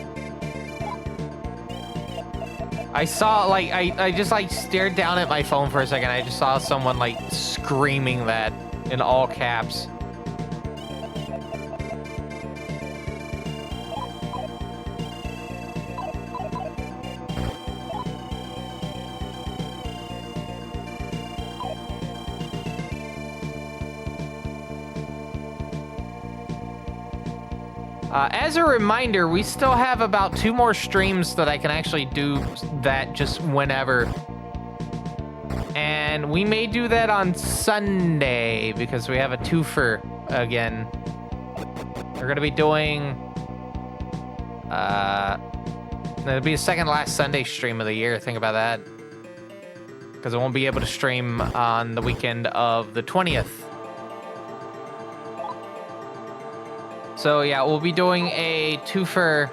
I saw, like, I just, like, stared down at my phone for a second. I just saw someone, like, screaming that in all caps. As a reminder, we still have about 2 more streams that I can actually do that just whenever. And we may do that on Sunday because we have a twofer again. We're going to be doing... it'll be the second last Sunday stream of the year. Think about that. Because I won't be able to stream on the weekend of the 20th. So yeah, we'll be doing a twofer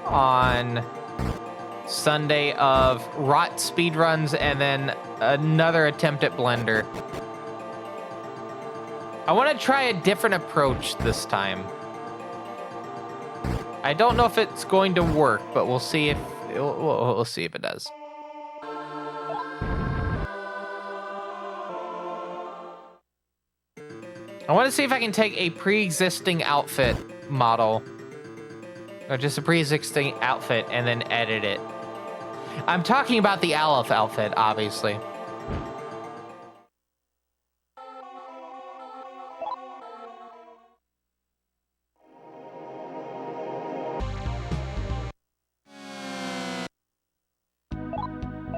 on Sunday of Rot speedruns and then another attempt at Blender. I want to try a different approach this time. I don't know if it's going to work, but we'll see if we'll see if it does. I want to see if I can take a pre-existing outfit model, or just a pre-existing outfit, and then edit it. I'm talking about the Aleph outfit, obviously.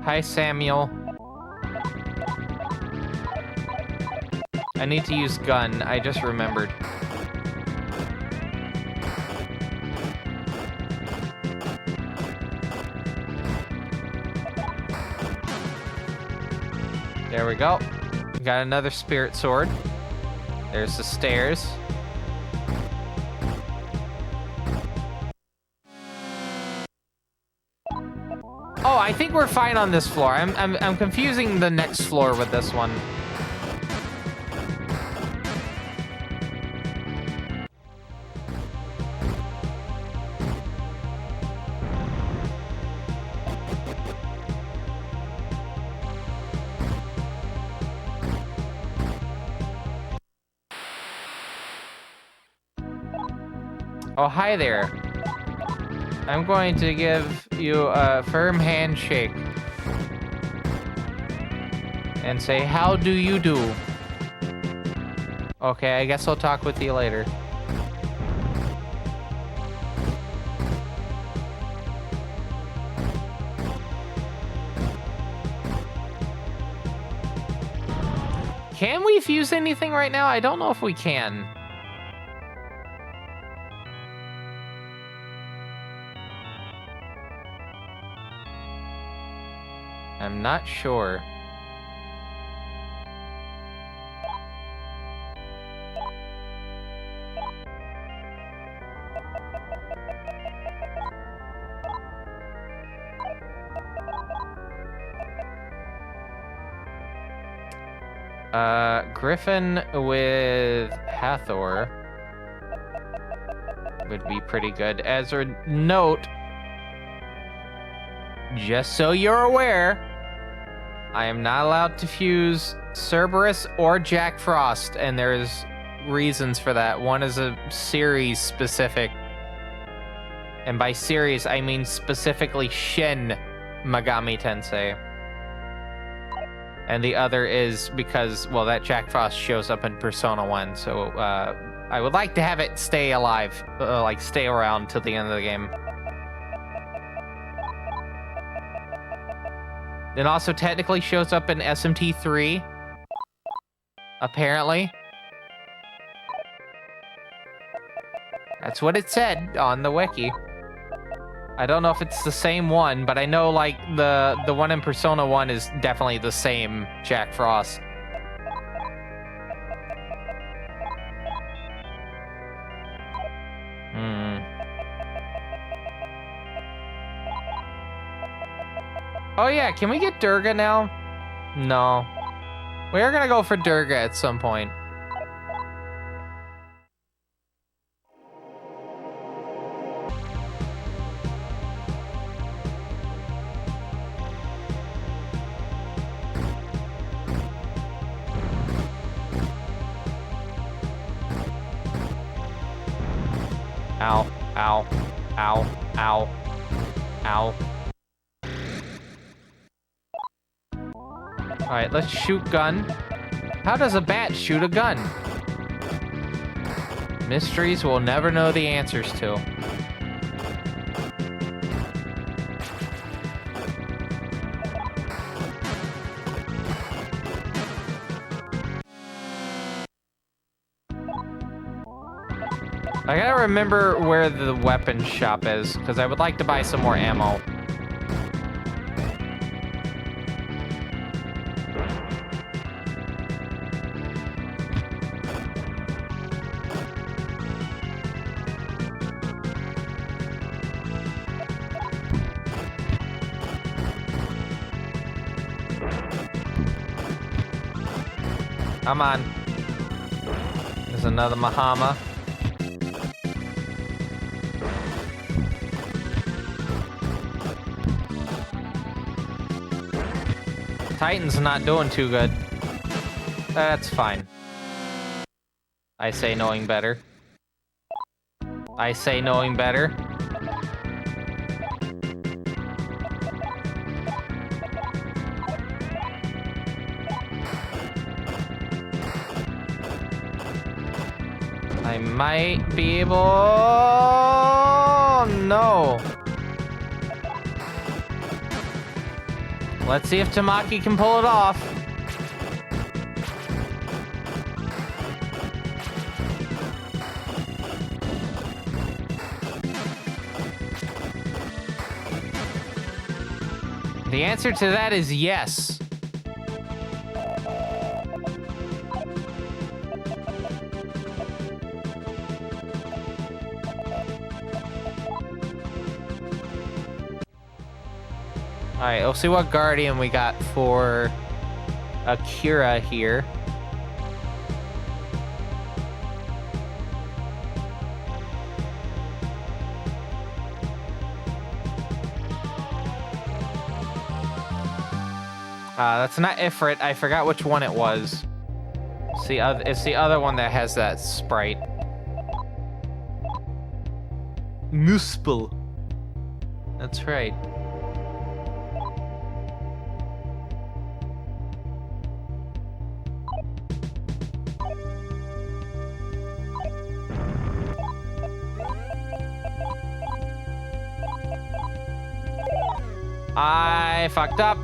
Hi, Samuel. I need to use gun. I just remembered. There we go. Got another spirit sword. There's the stairs. Oh, I think we're fine on this floor. I'm confusing the next floor with this one. Oh, hi there. I'm going to give you a firm handshake and say, how do you do? Okay, I guess I'll talk with you later. Can we fuse anything right now? I don't know if we can. I'm not sure. Griffin with Hathor would be pretty good. As a note, just so you're aware, I am not allowed to fuse Cerberus or Jack Frost, and there's reasons for that. One is a series specific, and by series I mean specifically Shin Megami Tensei. And the other is because, well, that Jack Frost shows up in Persona 1, so I would like to have it stay alive, like stay around till the end of the game. It also technically shows up in SMT3, apparently. That's what it said on the wiki. I don't know if it's the same one, but I know like the one in Persona 1 is definitely the same Jack Frost. Oh yeah, can we get Durga now? No. We are gonna go for Durga at some point. Ow, ow, ow, ow, ow. Alright, let's shoot gun. How does a bat shoot a gun? Mysteries we'll never know the answers to. I gotta remember where the weapon shop is, because I would like to buy some more ammo. Come on. There's another Mahama. Titan's not doing too good. That's fine. I say knowing better. I say knowing better. I might be able... No. Let's see if Tamaki can pull it off. The answer to that is yes. All right, we'll see what Guardian we got for Akira here. That's not Ifrit. I forgot which one it was. It's the other one that has that sprite. Muspel. That's right. I fucked up.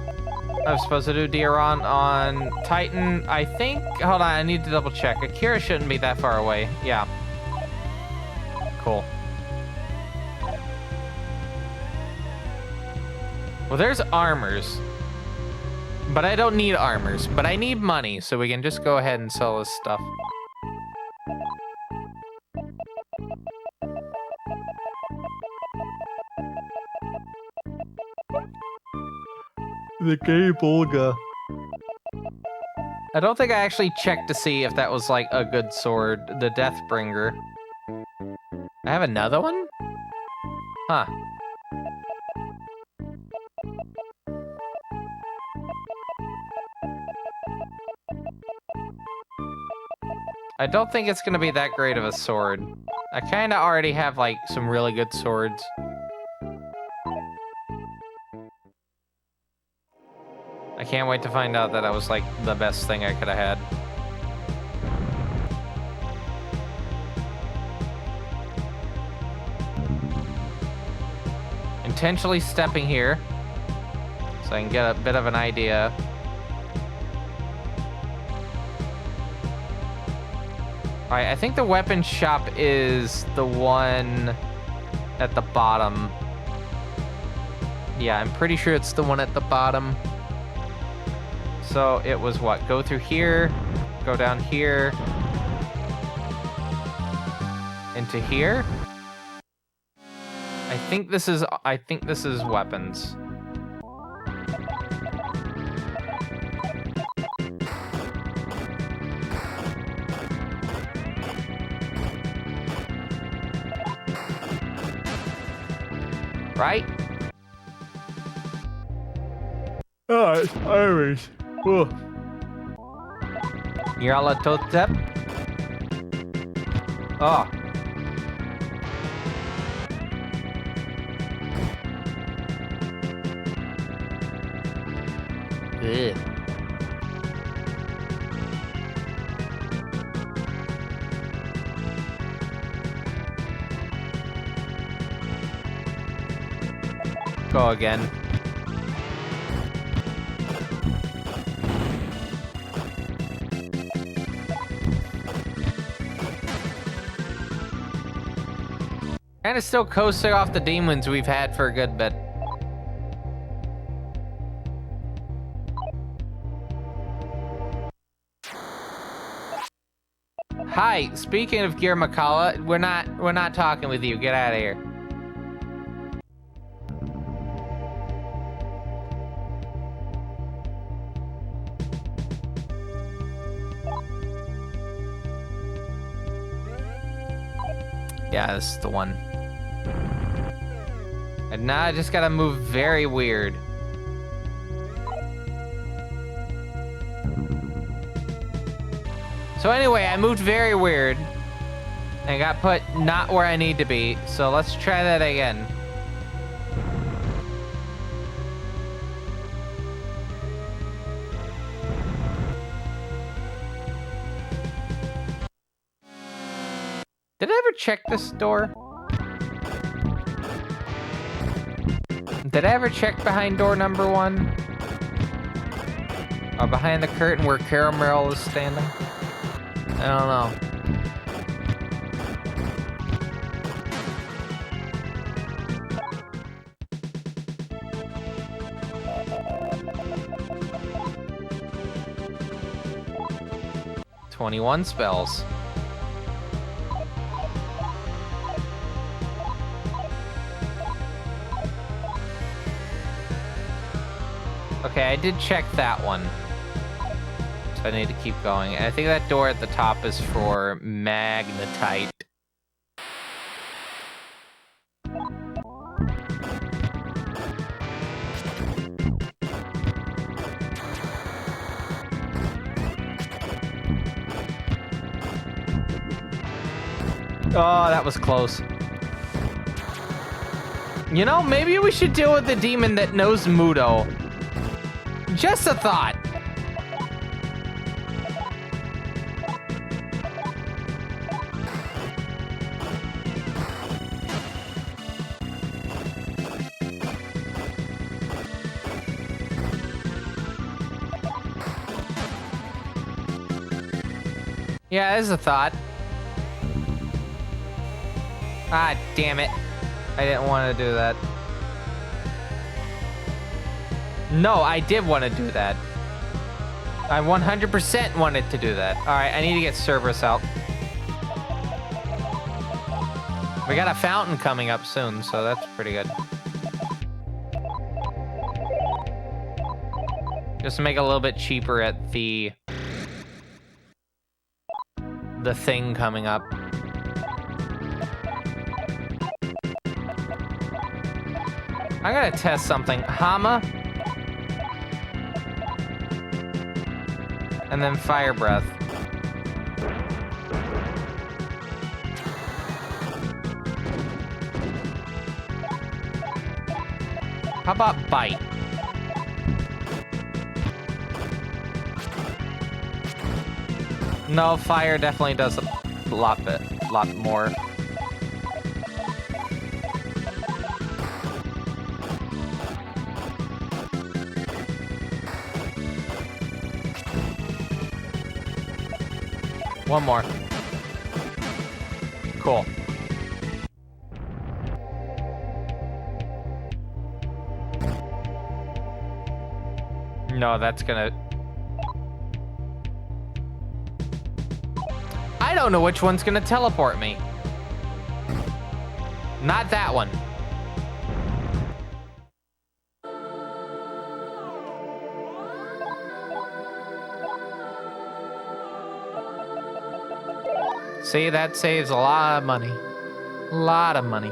I was supposed to do Diaron on Titan. I think, hold on, I need to double check. Akira shouldn't be that far away. Yeah. Cool. Well, there's armors. But I don't need armors. But I need money, so we can just go ahead and sell this stuff. The gay Bolga. I don't think I actually checked to see if that was like a good sword. The Deathbringer. I have another one? Huh. I don't think it's gonna be that great of a sword. I kinda already have like some really good swords. I can't wait to find out that that was like the best thing I could have had. Intentionally stepping here so I can get a bit of an idea. Alright, I think the weapon shop is the one at the bottom. Yeah, I'm pretty sure it's the one at the bottom. So it was what? Go through here, go down here, into here. I think this is weapons. Right? Alright, Irish. Nyarlathotep. Oh. Ugh. Go again. Kind of still coasting off the demons we've had for a good bit. Hi, speaking of Gear Makala, we're not talking with you. Get out of here. Yeah, this is the one. And now I just gotta move very weird. So anyway, I moved very weird and got put not where I need to be. So let's try that again. Did I ever check this door? Did I ever check behind door number 1? Or behind the curtain where Caramel is standing? I don't know. "21 spells. Okay, I did check that one. So I need to keep going. I think that door at the top is for magnetite. Oh, that was close. You know, maybe we should deal with the demon that knows Mudo. Just a thought. Yeah, there's a thought. Ah, damn it. I didn't want to do that. No, I did want to do that. I 100% wanted to do that. All right, I need to get Cerberus out. We got a fountain coming up soon, so that's pretty good. Just to make it a little bit cheaper at the thing coming up. I gotta test something. Hama. And then fire breath. How about bite? No, fire definitely does a lot more. One more. Cool. No, that's gonna... I don't know which one's gonna teleport me. Not that one. See, that saves a lot of money. A lot of money.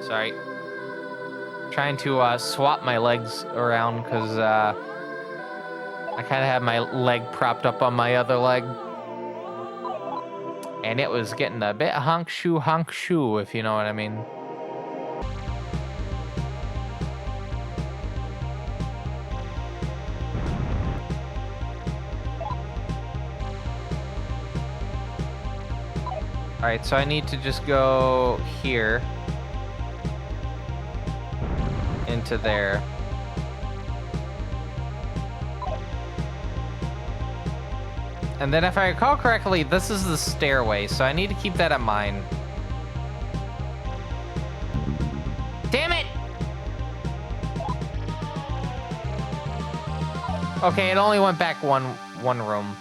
Sorry. Trying to swap my legs around because I kind of had my leg propped up on my other leg. And it was getting a bit honk shoe, if you know what I mean. All right, so I need to just go here. Into there. And then if I recall correctly, this is the stairway, so I need to keep that in mind. Damn it! Okay, it only went back one room.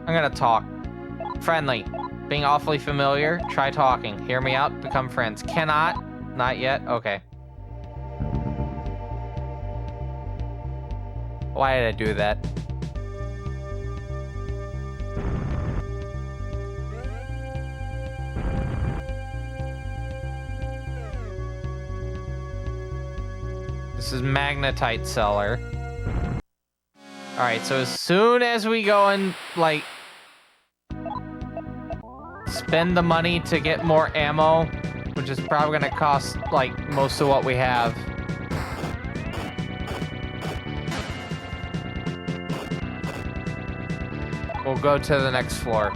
I'm gonna talk. Friendly. Being awfully familiar. Try talking. Hear me out. Become friends. Cannot. Not yet. Okay. Why did I do that? This is magnetite cellar. All right, so as soon as we go and like spend the money to get more ammo, which is probably gonna cost like most of what we have. We'll go to the next floor.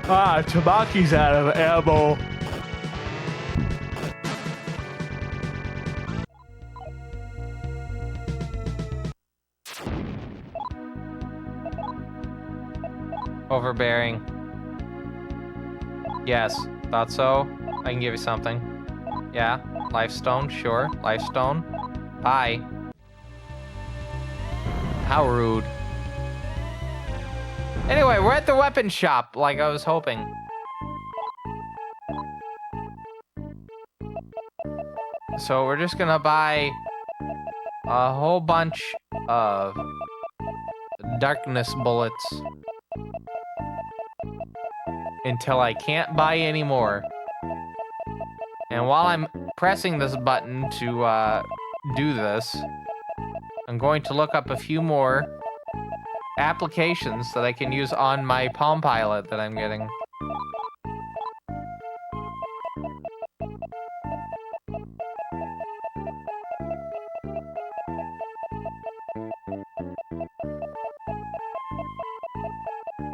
Ah, Tabaki's out of ammo. Overbearing. Yes, thought so. I can give you something. Yeah, lifestone, sure. Lifestone. Hi. How rude. Anyway, we're at the weapon shop, like I was hoping. So we're just gonna buy a whole bunch of darkness bullets until I can't buy any more. And while I'm pressing this button to do this, I'm going to look up a few more applications that I can use on my Palm Pilot that I'm getting.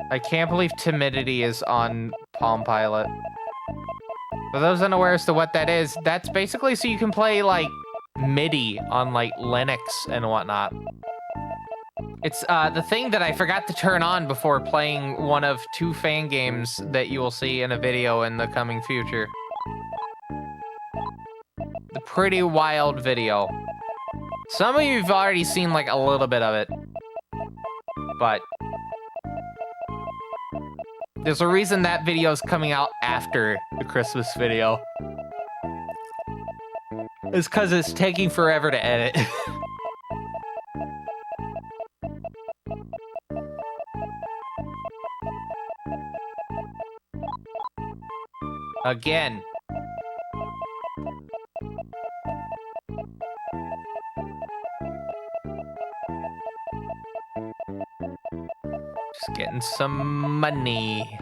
I can't believe timidity is on Palm Pilot. For those unaware as to what that is, that's basically so you can play like MIDI on like Linux and whatnot. It's the thing that I forgot to turn on before playing one of 2 fan games that you will see in a video in the coming future. The pretty wild video. Some of you have already seen like a little bit of it, but there's a reason that video is coming out after the Christmas video. It's because it's taking forever to edit. Again. Just getting some money.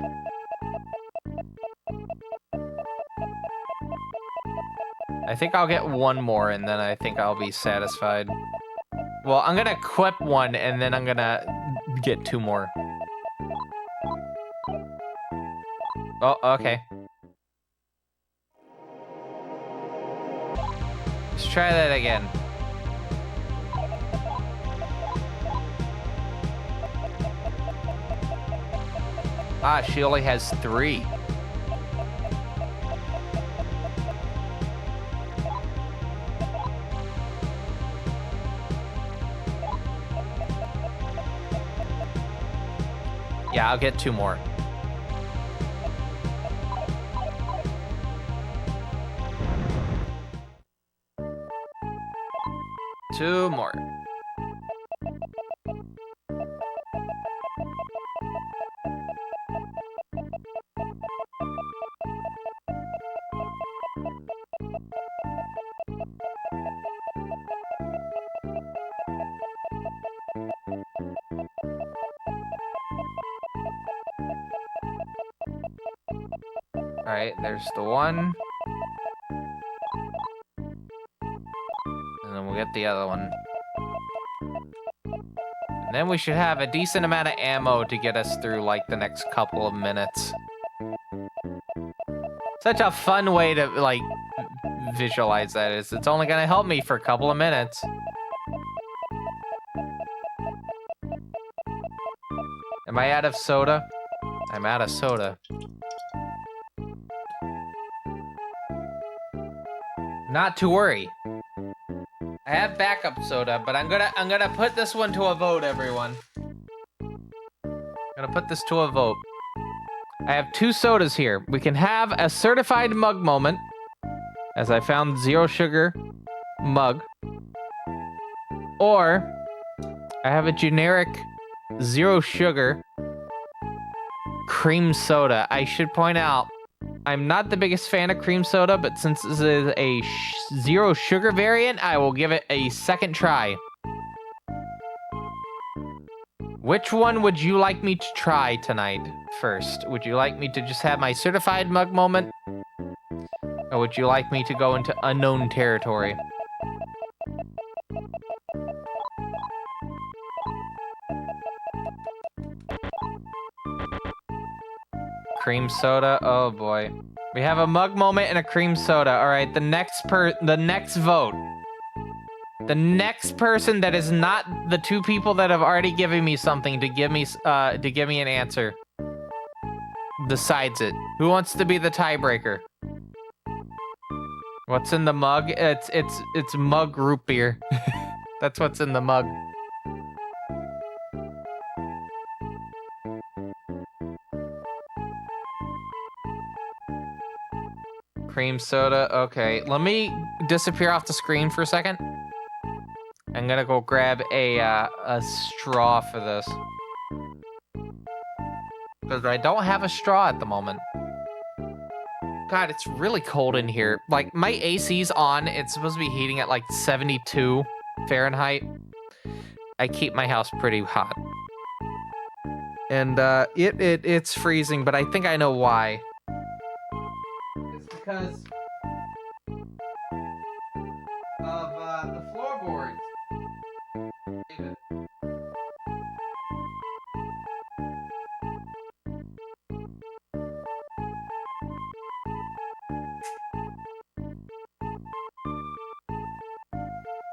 I think I'll get one more and then I think I'll be satisfied. Well, I'm gonna equip one and then I'm gonna get 2 more. Oh, okay. Let's try that again. Ah, she only has 3. Yeah, I'll get 2 more. Two more. All right, there's the one. And then we'll get the other one. And then we should have a decent amount of ammo to get us through like the next couple of minutes. Such a fun way to like visualize that is. It's only gonna help me for a couple of minutes. Am I out of soda? I'm out of soda. Not to worry. I have backup soda, but I'm gonna put this one to a vote, everyone. I'm gonna put this to a vote. I have 2 sodas here. We can have a certified mug moment, as I found 0 sugar mug. Or I have a generic 0 sugar cream soda. I should point out, I'm not the biggest fan of cream soda, but since this is a zero sugar variant, I will give it a second try. Which one would you like me to try tonight first? Would you like me to just have my certified mug moment? Or would you like me to go into unknown territory? Cream soda, oh boy. We have a mug moment and a cream soda. All right, the next vote. The next person that is not the two people that have already given me something to give me an answer decides it. Who wants to be the tiebreaker? What's in the mug? It's mug root beer. That's what's in the mug. Cream soda. Okay, let me disappear off the screen for a second. I'm gonna go grab a straw for this. Because I don't have a straw at the moment. God, it's really cold in here. Like, my AC's on. It's supposed to be heating at like 72 Fahrenheit. I keep my house pretty hot. And it's freezing, but I think I know why. It's because of the floorboards.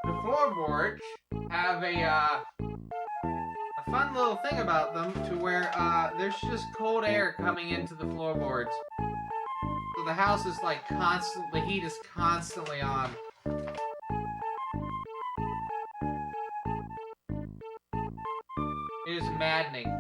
The floorboards have a fun little thing about them to where there's just cold air coming into the floorboards. So the house is like the heat is constantly on. It is maddening.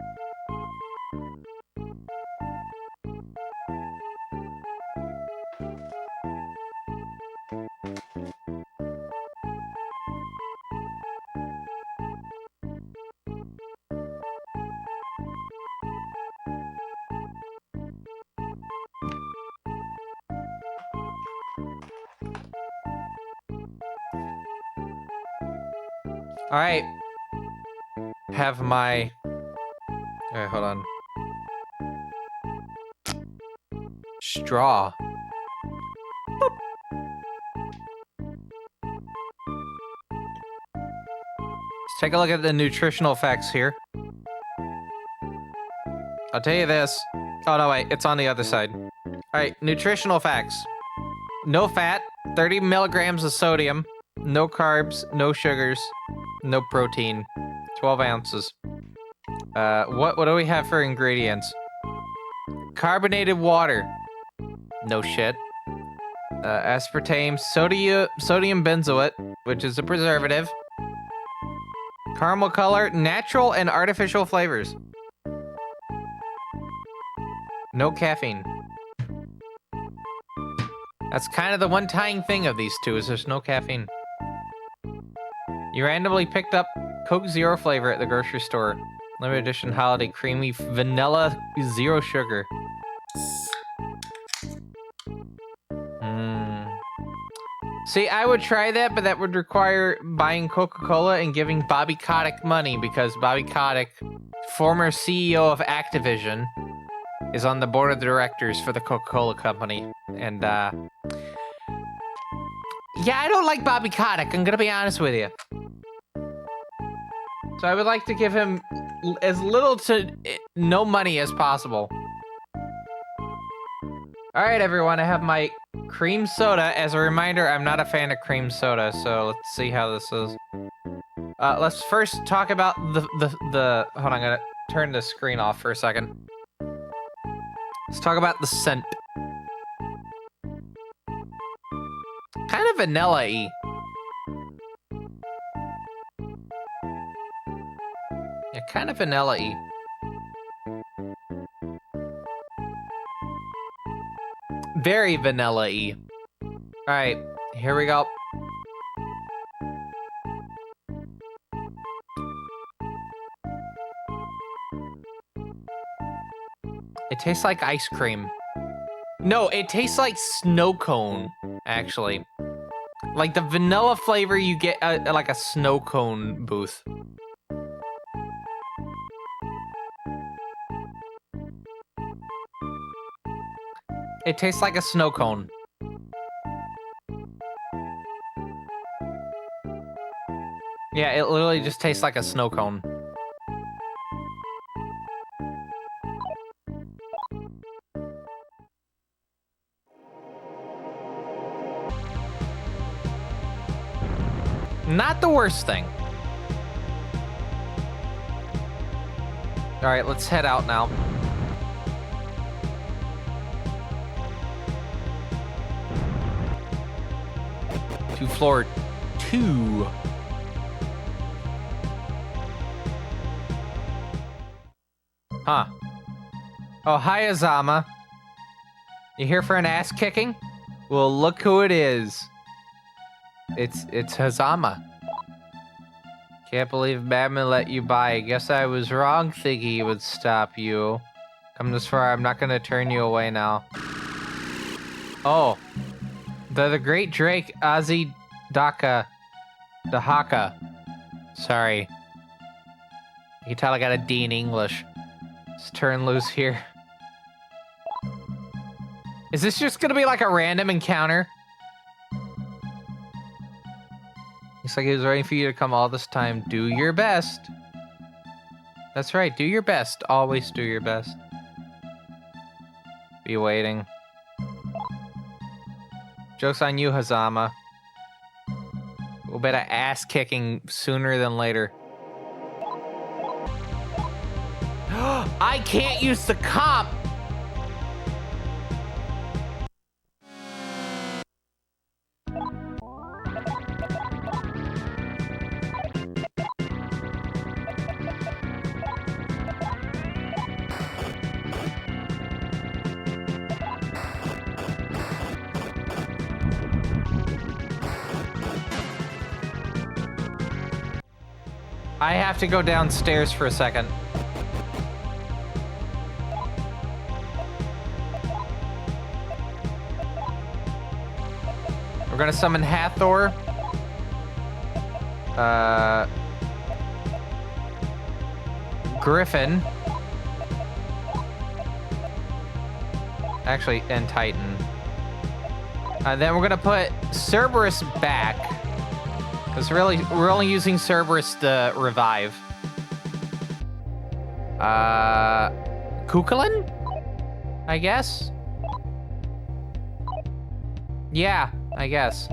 All right. Have my... All right, hold on. Straw. Boop. Let's take a look at the nutritional facts here. I'll tell you this. Oh, no, wait. It's on the other side. All right, nutritional facts. No fat, 30 milligrams of sodium, no carbs, no sugars, no protein, 12 ounces. What do we have for ingredients? Carbonated water. No shit. Aspartame, sodium benzoate, which is a preservative. Caramel color, natural and artificial flavors. No caffeine. That's kind of the one tying thing of these two, is there's no caffeine. You randomly picked up Coke Zero flavor at the grocery store. Limited edition holiday creamy vanilla zero sugar. See, I would try that, but that would require buying Coca-Cola and giving Bobby Kotick money, because Bobby Kotick, former CEO of Activision, is on the board of directors for the Coca-Cola company. And, yeah, I don't like Bobby Kotick, I'm gonna be honest with you. So I would like to give him as little to no money as possible. All right, everyone, I have my cream soda. As a reminder, I'm not a fan of cream soda, so let's see how this is. Let's first talk about the hold on, I'm gonna turn the screen off for a second. Let's talk about the scent. Kind of vanilla-y. Yeah, kind of vanilla-y. Very vanilla-y. Alright, here we go. It tastes like ice cream. No, it tastes like snow cone, actually. Like the vanilla flavor you get like a snow cone booth. It tastes like a snow cone. Yeah, it literally just tastes like a snow cone. Not the worst thing. All right, let's head out now. To floor 2. Huh. Oh, hi, Azama. You here for an ass kicking? Well, look who it is. It's Hazama. Can't believe Batman let you by. Guess I was wrong thinking he would stop you. Come this far, I'm not gonna turn you away now. Oh. The Great Drake, Ozzy Dahaka. Sorry. You can tell I got a D in English. Let's turn loose here. Is this just gonna be like a random encounter? Looks like he was waiting for you to come all this time. Do your best. That's right, do your best. Always do your best. Be waiting. Joke's on you, Hazama. We'll bet a ass kicking sooner than later. I can't use the comp! I have to go downstairs for a second. We're gonna summon Hathor. Griffin. Actually, and Titan. Then we're gonna put Cerberus back. Because really, we're only using Cerberus to revive. Kukulin? I guess? Yeah, I guess.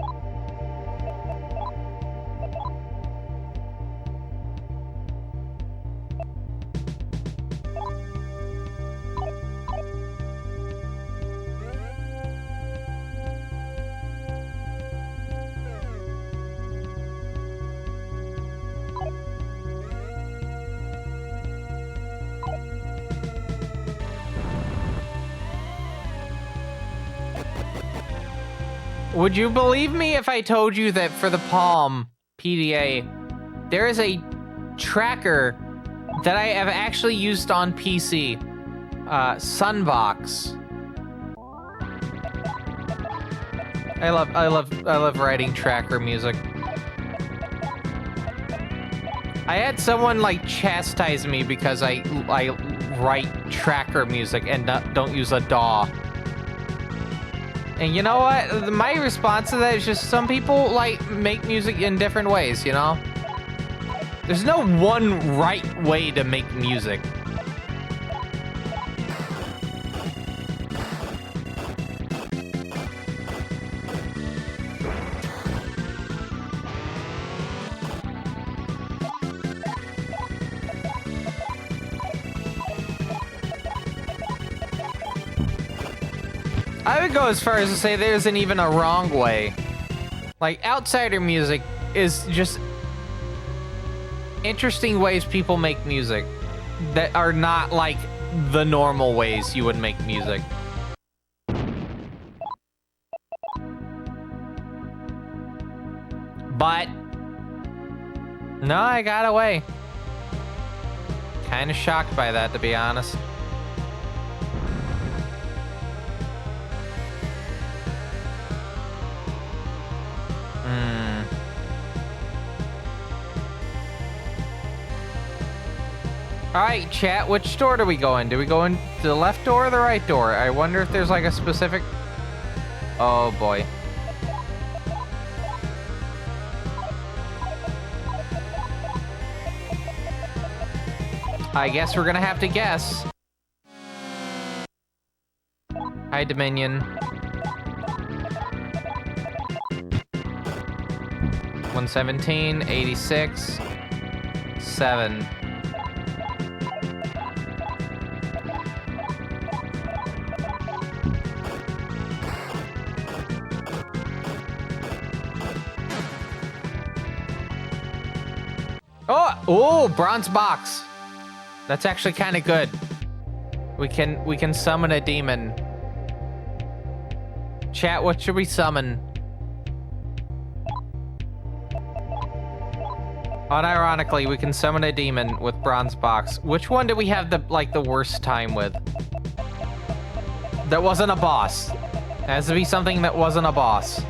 Would you believe me if I told you that for the Palm PDA, there is a tracker that I have actually used on PC, Sunbox. I love writing tracker music. I had someone like chastise me because I write tracker music and don't use a DAW. And you know what? My response to that is just some people like make music in different ways, you know? There's no one right way to make music. I would go as far as to say there isn't even a wrong way. Like, outsider music is just interesting ways people make music that are not like the normal ways you would make music. But no, I got away. Kind of shocked by that, to be honest. All right, chat, which door do we go in? Do we go in the left door or the right door? I wonder if there's like a specific... Oh, boy. I guess we're gonna have to guess. Hi, Dominion. 117, 86, 7. Oh, bronze box. That's actually kind of good. We can summon a demon. Chat, what should we summon? Unironically, we can summon a demon with bronze box. Which one did we have the worst time with? That wasn't a boss. It has to be something that wasn't a boss.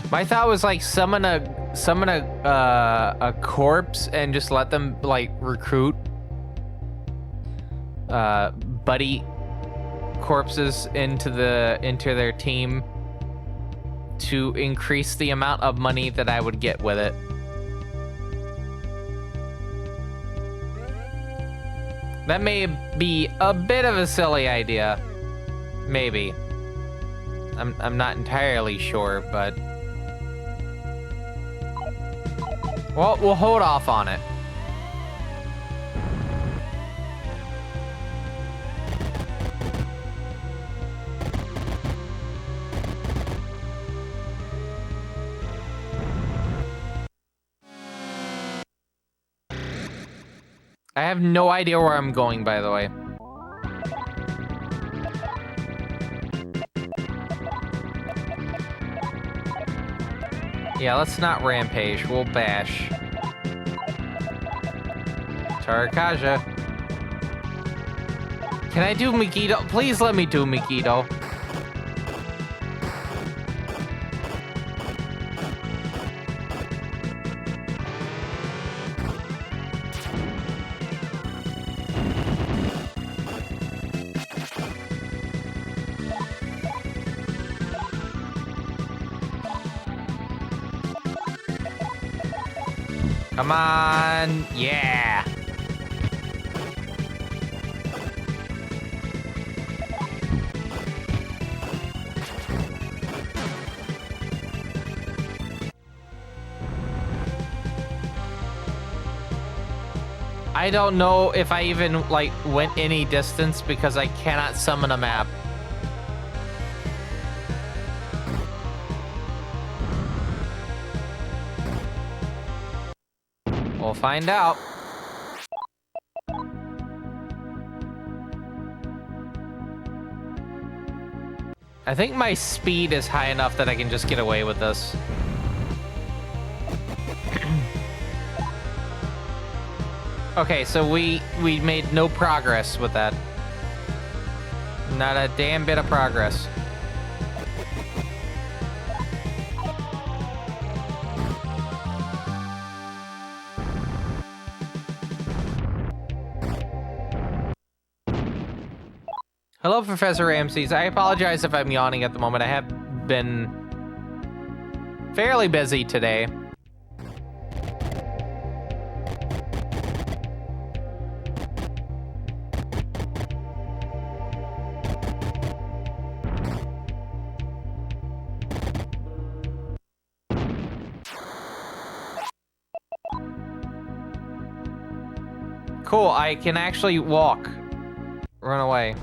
My thought was like summon a corpse and just let them like recruit buddy corpses into their team to increase the amount of money that I would get with it. That may be a bit of a silly idea. Maybe. I'm not entirely sure, but well, we'll hold off on it. I have no idea where I'm going, by the way. Yeah, let's not rampage. We'll bash. Tarakaja. Can I do Megiddo? Please let me do Megiddo. Come on, yeah. I don't know if I even like went any distance because I cannot summon a map. We'll find out. I think my speed is high enough that I can just get away with this. Okay, so we made no progress with that. Not a damn bit of progress. Hello, Professor Ramses. I apologize if I'm yawning at the moment. I have been fairly busy today. Cool, I can actually walk. Run away.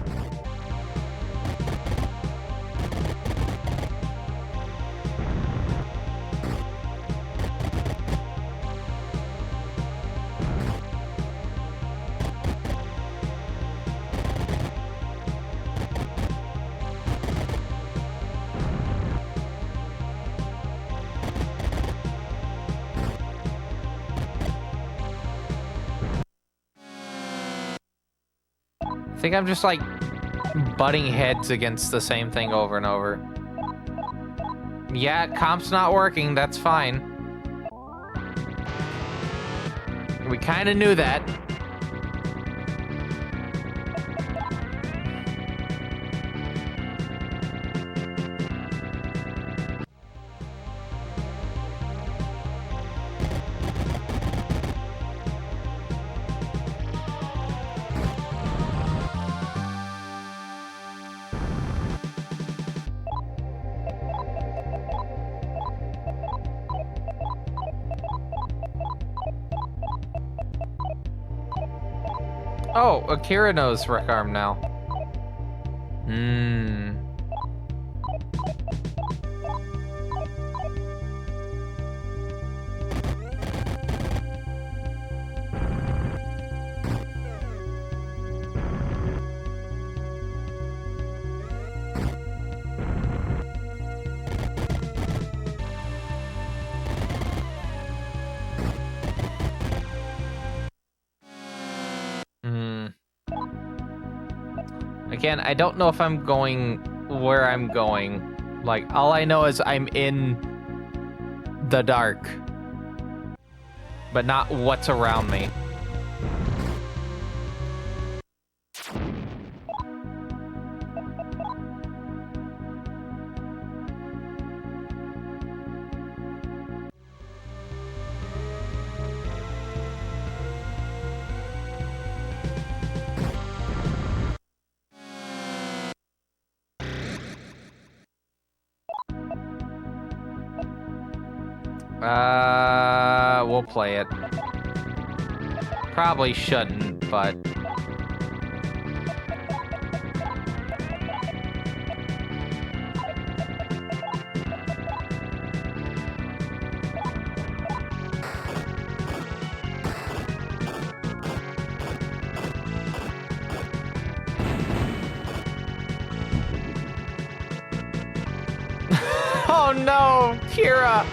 think I'm just like butting heads against the same thing over and over. Yeah, comp's not working. That's fine. We kind of knew that. Oh, Akira knows Wreck Arm now. Again, I don't know if I'm going where I'm going. Like, all I know is I'm in the dark, but not what's around me. We'll play it. Probably shouldn't, but... Oh no, Kira!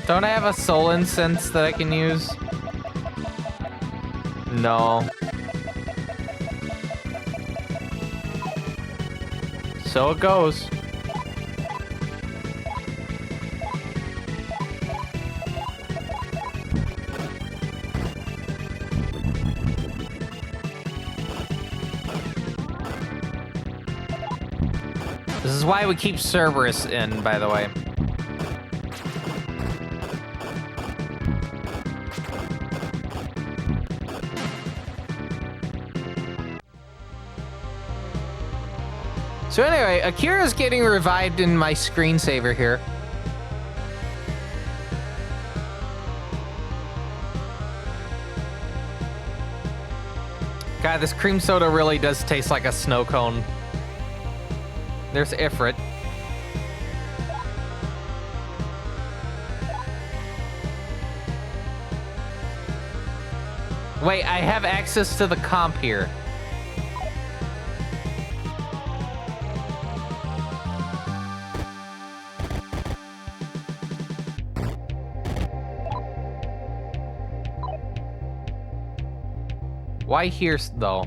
Don't I have a soul incense that I can use? No. So it goes. This is why we keep Cerberus in, by the way. So anyway, Akira's getting revived in my screensaver here. God, this cream soda really does taste like a snow cone. There's Ifrit. Wait, I have access to the comp here. Why here, though?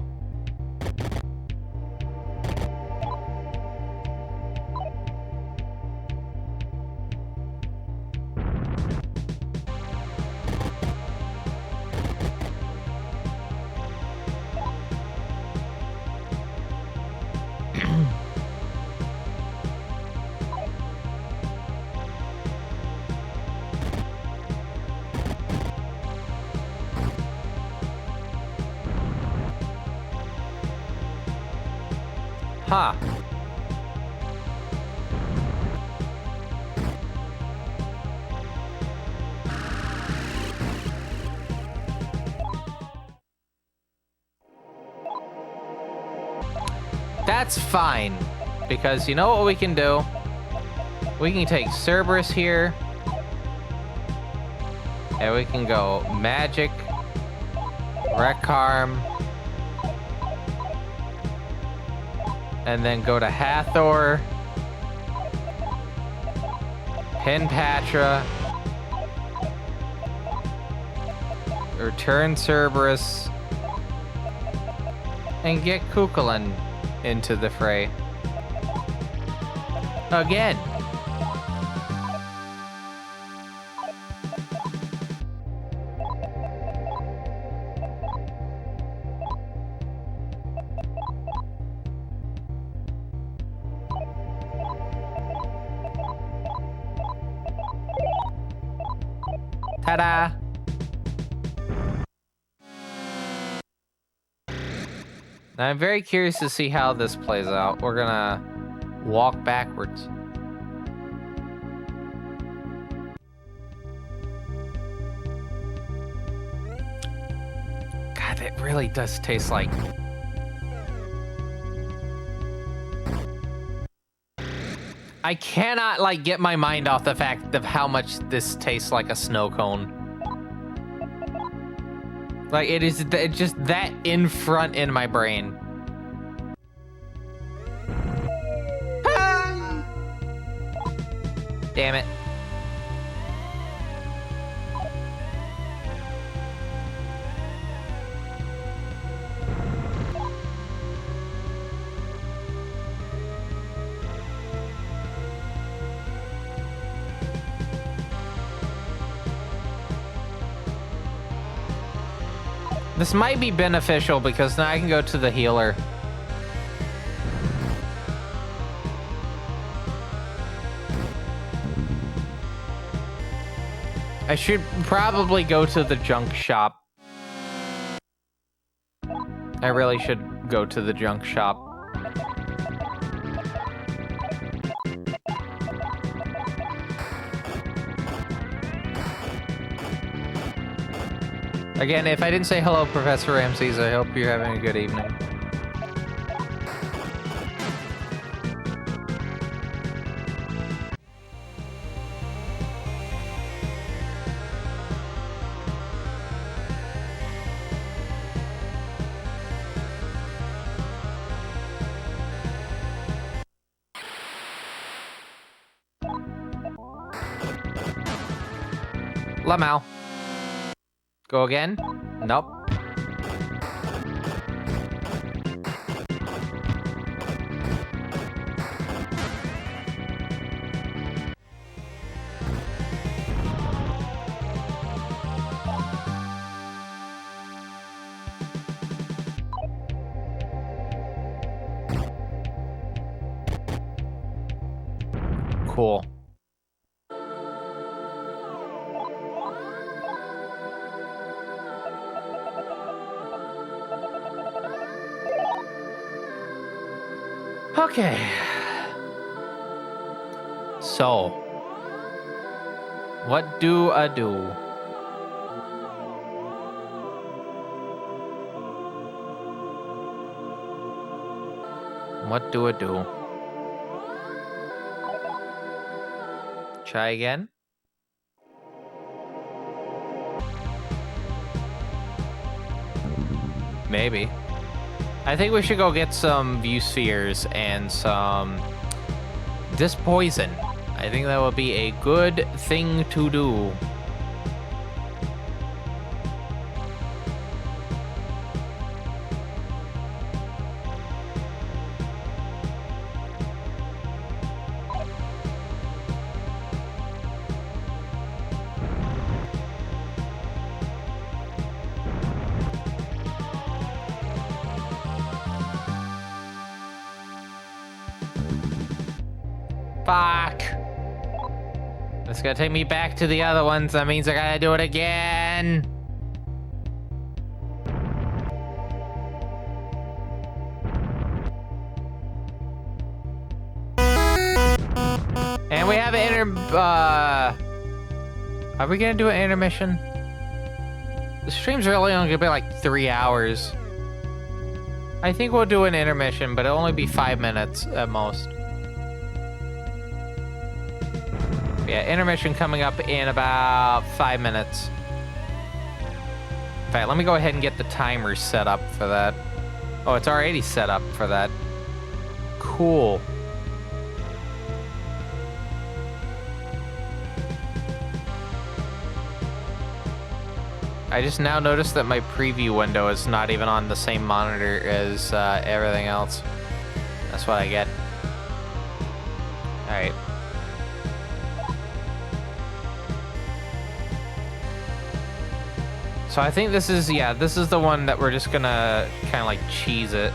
Huh. That's fine, because you know what we can do? We can take Cerberus here, and we can go Magic, Rekarm, and then go to Hathor, Penpatra, Return Cerberus. And get Kukulin into the fray. Again. Ta-da! Now, I'm very curious to see how this plays out. We're gonna walk backwards. God, it really does taste like... I cannot, like, get my mind off the fact of how much this tastes like a snow cone. Like, it's just that in front in my brain. Ah! Damn it. This might be beneficial because now I can go to the healer. I should probably go to the junk shop. I really should go to the junk shop. Again, if I didn't say hello, Professor Ramses, I hope you're having a good evening. Lamau. Go again? Nope. Cool. Okay. So, what do I do? What do I do? Try again? Maybe. I think we should go get some view spheres and some dispoison. I think that would be a good thing to do. Fuck. That's gonna take me back to the other ones. That means I gotta do it again. And we have an are we gonna do an intermission? The stream's really only gonna be like 3 hours. I think we'll do an intermission, but it'll only be 5 minutes at most. Yeah, intermission coming up in about 5 minutes. In fact, let me go ahead and get the timer set up for that. Oh, it's already set up for that. Cool. I just now noticed that my preview window is not even on the same monitor as everything else. That's what I get. All right. So I think this is, yeah, this is the one that we're just gonna kind of like cheese it.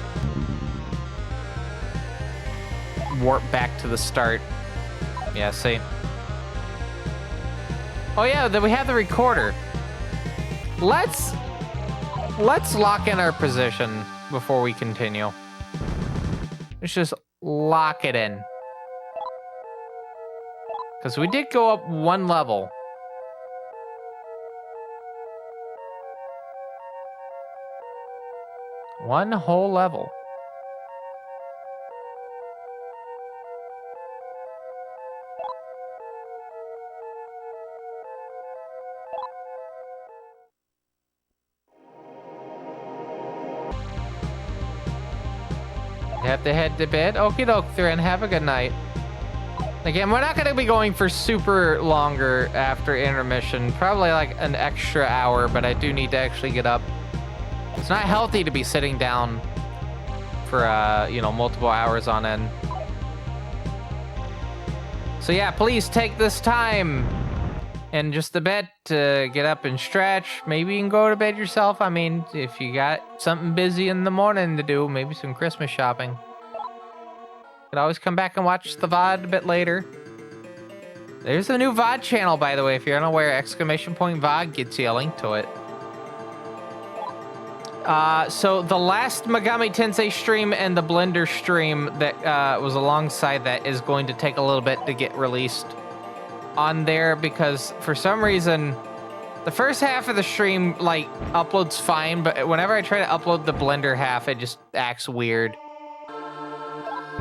Warp back to the start. Yeah, see? Oh yeah, then we have the recorder. Let's lock in our position before we continue. Let's just lock it in. Because we did go up one level. One whole level. You have to head to bed? Okie doke, Thrin. Have a good night. Again, we're not going to be going for super longer after intermission. Probably like an extra hour, but I do need to actually get up. It's not healthy to be sitting down for, you know, multiple hours on end. So yeah, please take this time and just a bit to get up and stretch. Maybe you can go to bed yourself. I mean, if you got something busy in the morning to do, maybe some Christmas shopping. You can always come back and watch the VOD a bit later. There's a new VOD channel, by the way. If you're unaware, !VOD gets you a link to it. So the last Megami Tensei stream and the Blender stream that was alongside that is going to take a little bit to get released on there, because for some reason the first half of the stream like uploads fine, but whenever I try to upload the Blender half, it just acts weird.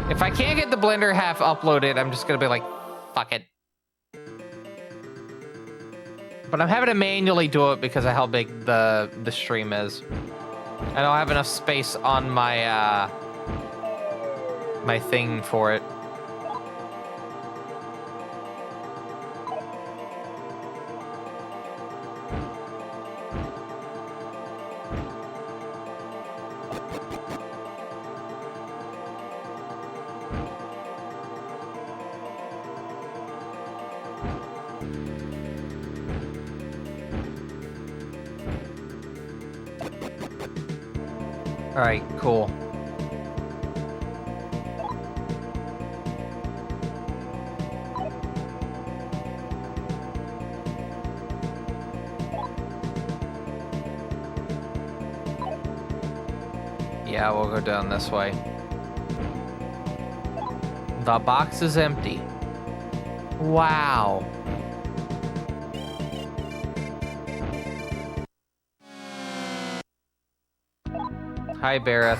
If I can't get the Blender half uploaded, I'm just gonna be like, fuck it. But I'm having to manually do it because of how big the stream is. I don't have enough space on my my thing for it. All right, cool. Yeah, we'll go down this way. The box is empty. Wow. Hi, Bareth.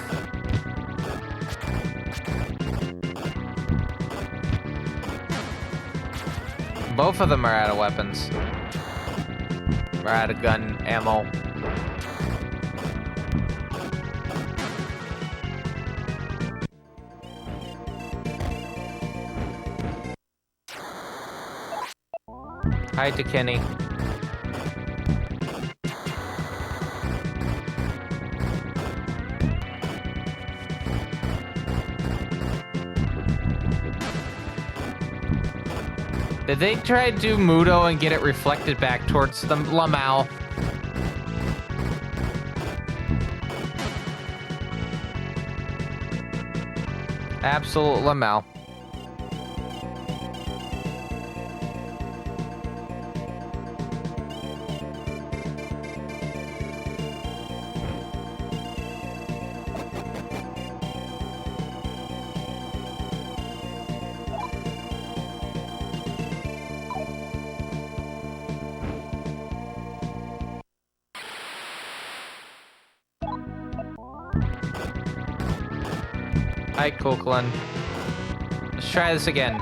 Both of them are out of weapons. We're out of gun ammo. Hi to Kenny. Did they try to do Mudo and get it reflected back towards the Lamau? Absolute Lamau. Hi, Coquelin. Let's try this again.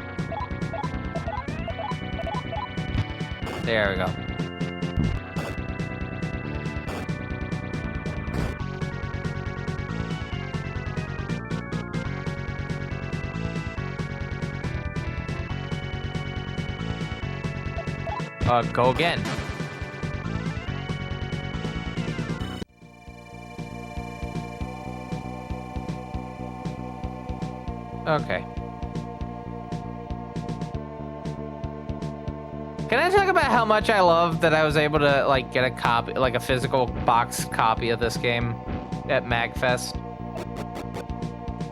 There we go. Go again. Okay. Can I talk about how much I love that I was able to like get a copy, like a physical box copy of this game at MagFest?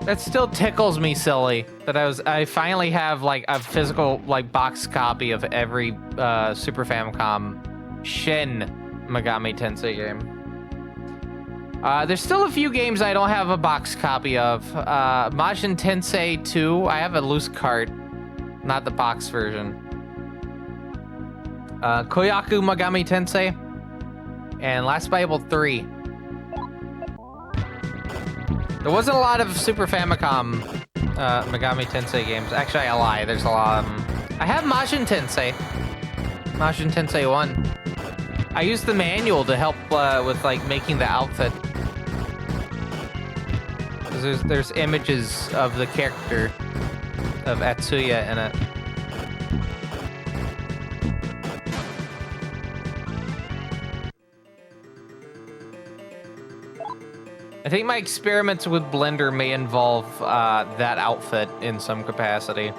That still tickles me silly that I finally have like a physical like box copy of every Super Famicom Shin Megami Tensei game. There's still a few games I don't have a box copy of. Majin Tensei 2, I have a loose cart, not the box version. Koyaku Megami Tensei, and Last Bible 3. There wasn't a lot of Super Famicom Megami Tensei games. Actually, I lie. There's a lot of them. I have Majin Tensei. Majin Tensei 1. I used the manual to help with like making the outfit. There's images of the character of Atsuya in it. I think my experiments with Blender may involve that outfit in some capacity.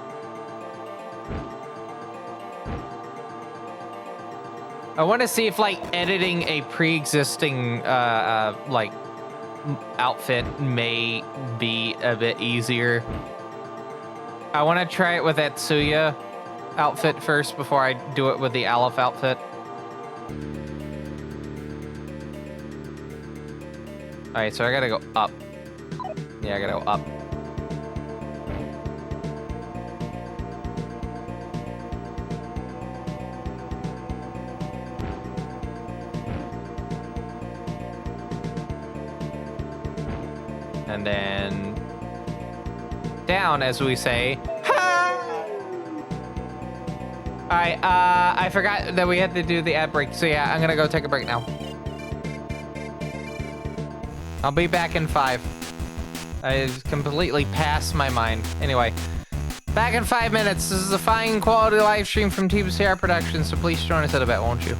I want to see if like editing a pre-existing like outfit may be a bit easier. I want to try it with Atsuya outfit first before I do it with the Aleph outfit. All right, so I gotta go up. Yeah, I gotta go up. And then down, as we say. All right, I forgot that we had to do the ad break. So yeah, I'm gonna go take a break now. I'll be back in 5. I completely passed my mind. Anyway, back in 5 minutes. This is a fine quality live stream from Team CR Productions, so please join us at a bit, won't you?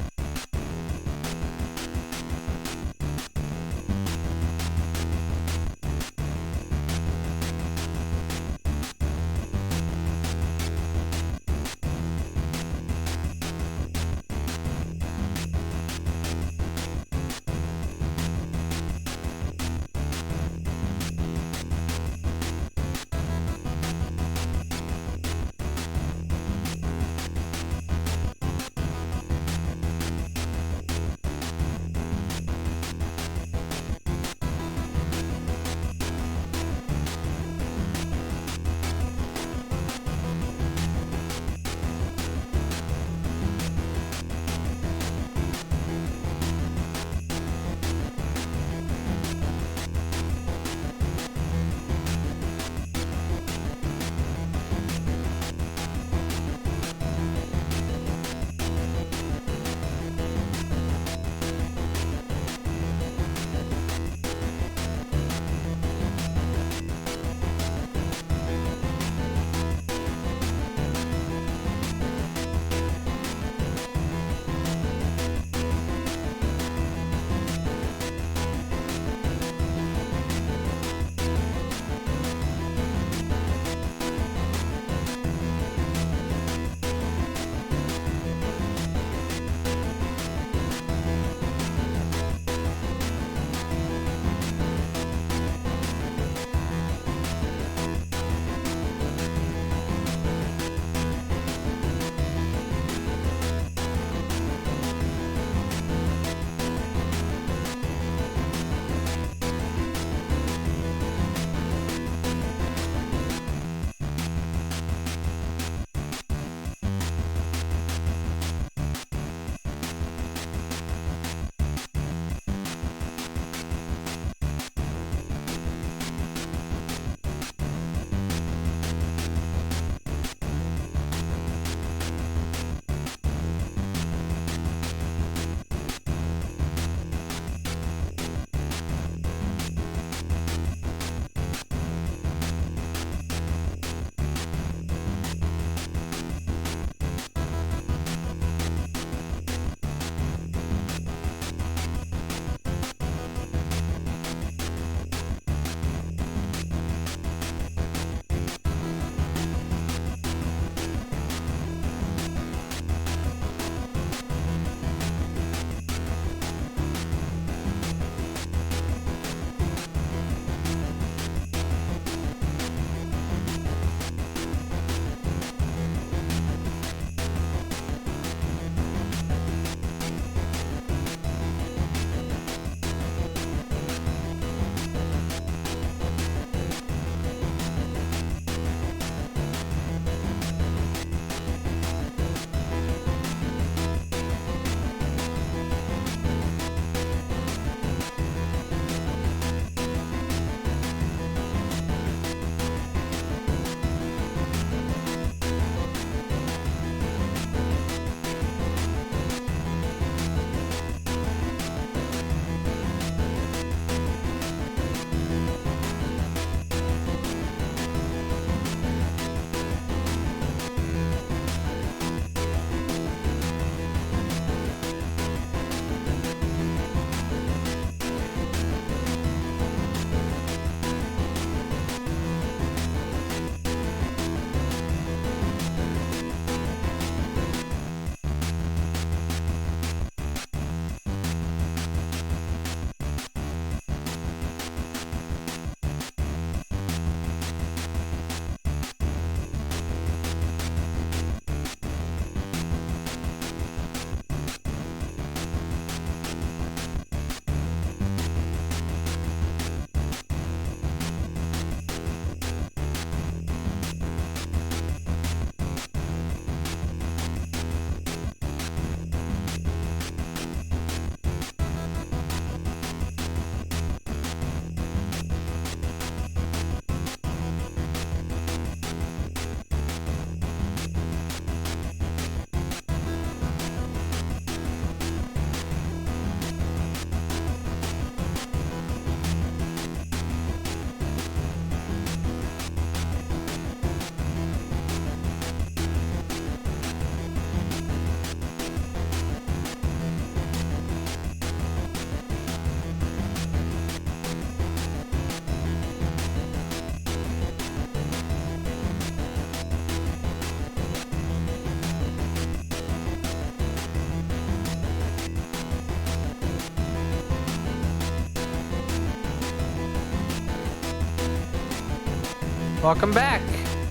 Welcome back.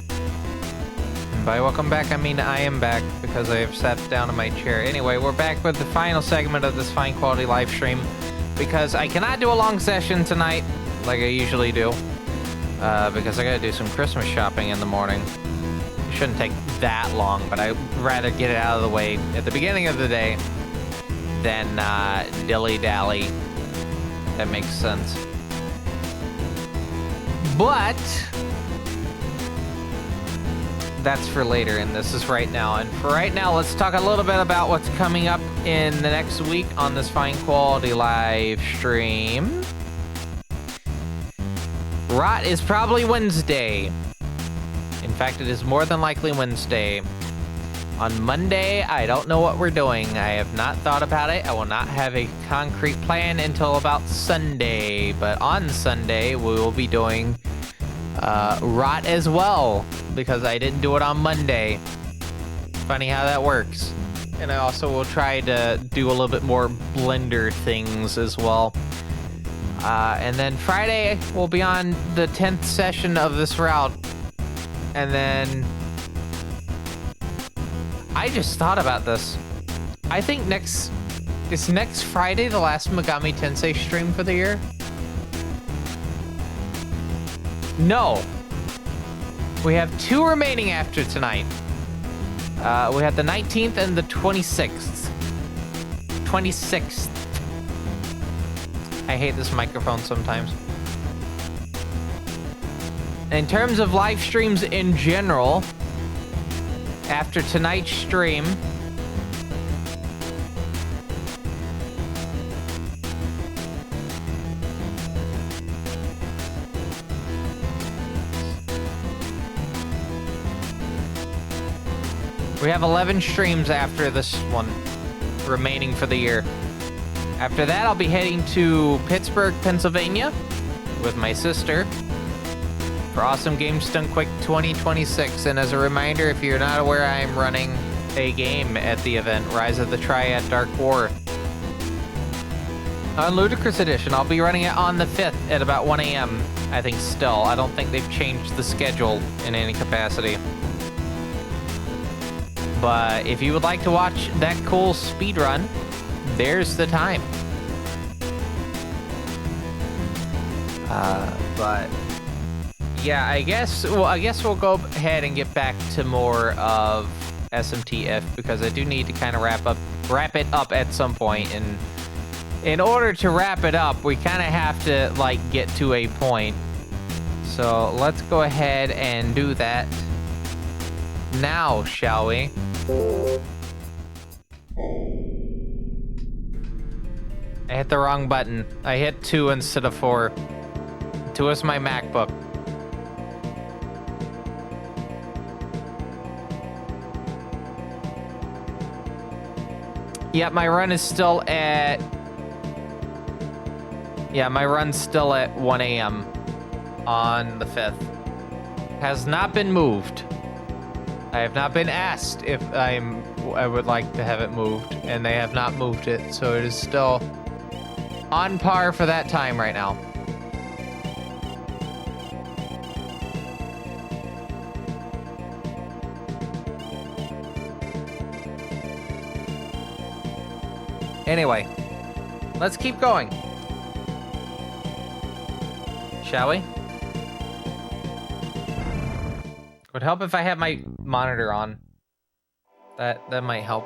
And by welcome back, I mean I am back because I have sat down in my chair. Anyway, we're back with the final segment of this fine quality live stream because I cannot do a long session tonight like I usually do because I gotta do some Christmas shopping in the morning. It shouldn't take that long, but I'd rather get it out of the way at the beginning of the day than dilly-dally. That makes sense. But that's for later, and this is right now. And for right now, let's talk a little bit about what's coming up in the next week on this fine quality live stream. Rot is probably Wednesday. In fact, it is more than likely Wednesday. On Monday, I don't know what we're doing. I have not thought about it. I will not have a concrete plan until about Sunday. But on Sunday, we will be doing Rot as well, because I didn't do it on Monday. Funny how that works. And I also will try to do a little bit more Blender things as well. And then Friday, we'll be on the 10th session of this route. And then I just thought about this. I think is next Friday the last Megami Tensei stream for the year? No. We have 2 remaining after tonight. We have the 19th and the 26th. 26th. I hate this microphone sometimes. In terms of live streams in general, after tonight's stream, we have 11 streams after this one remaining for the year. After that, I'll be heading to Pittsburgh, Pennsylvania with my sister for Awesome Games Done Quick 2026. And as a reminder, if you're not aware, I am running a game at the event, Rise of the Triad Dark War. On Ludicrous Edition, I'll be running it on the 5th at about 1 a.m. I think still. I don't think they've changed the schedule in any capacity. But if you would like to watch that cool speed run, there's the time. But yeah, I guess we'll go ahead and get back to more of SMTF because I do need to kind of wrap it up at some point. And in order to wrap it up, we kind of have to like get to a point. So let's go ahead and do that now, shall we? I hit the wrong button. I hit 2 instead of 4. 2 is my MacBook. Yeah, my run is still at... Yeah, my run's still at 1 a.m. on the 5th. Has not been moved. I have not been asked if I would like to have it moved, and they have not moved it, so it is still on par for that time right now. Anyway, let's keep going. Shall we? Would help if I had my monitor on. That might help.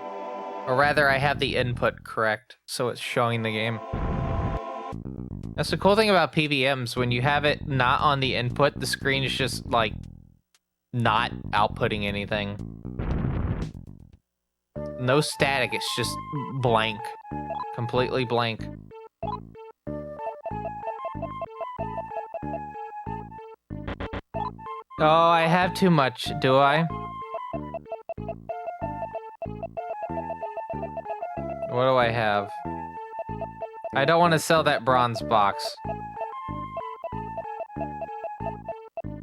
Or rather, I have the input correct, so it's showing the game. That's the cool thing about PVMs. When you have it not on the input, the screen is just, like, not outputting anything. No static, it's just blank. Completely blank. Oh, I have too much, do I? What do I have? I don't want to sell that bronze box.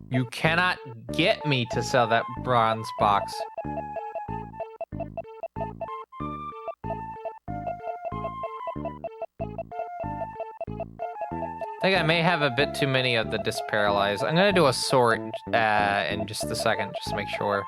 You cannot get me to sell that bronze box. think I may have a bit too many of the disparalyze. I'm gonna do a sort in just a second, just to make sure.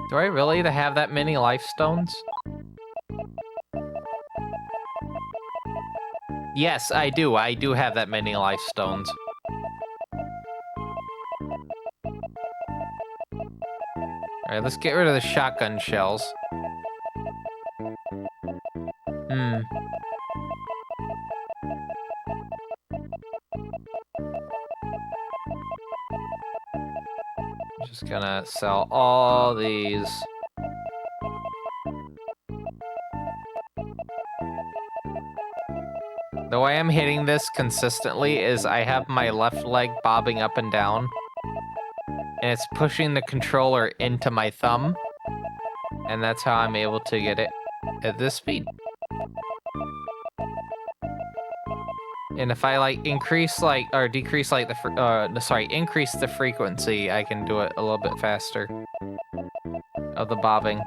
Do I really have that many life stones? Yes, I do. I do have that many life stones. Alright, let's get rid of the shotgun shells. Just gonna sell all these. The way I'm hitting this consistently is I have my left leg bobbing up and down, and it's pushing the controller into my thumb, and that's how I'm able to get it at this speed. And if I like increase like or decrease like the increase the frequency, I can do it a little bit faster of the bobbing.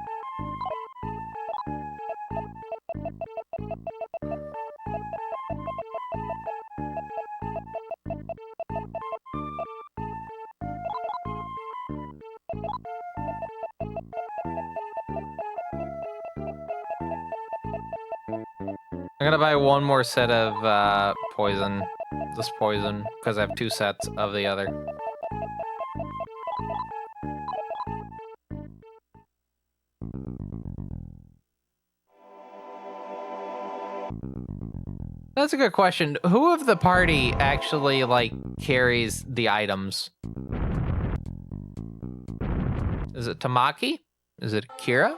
I'm gonna buy one more set of poison, this poison, because I have 2 sets of the other. That's a good question. Who of the party actually, like, carries the items? Is it Tamaki? Is it Akira?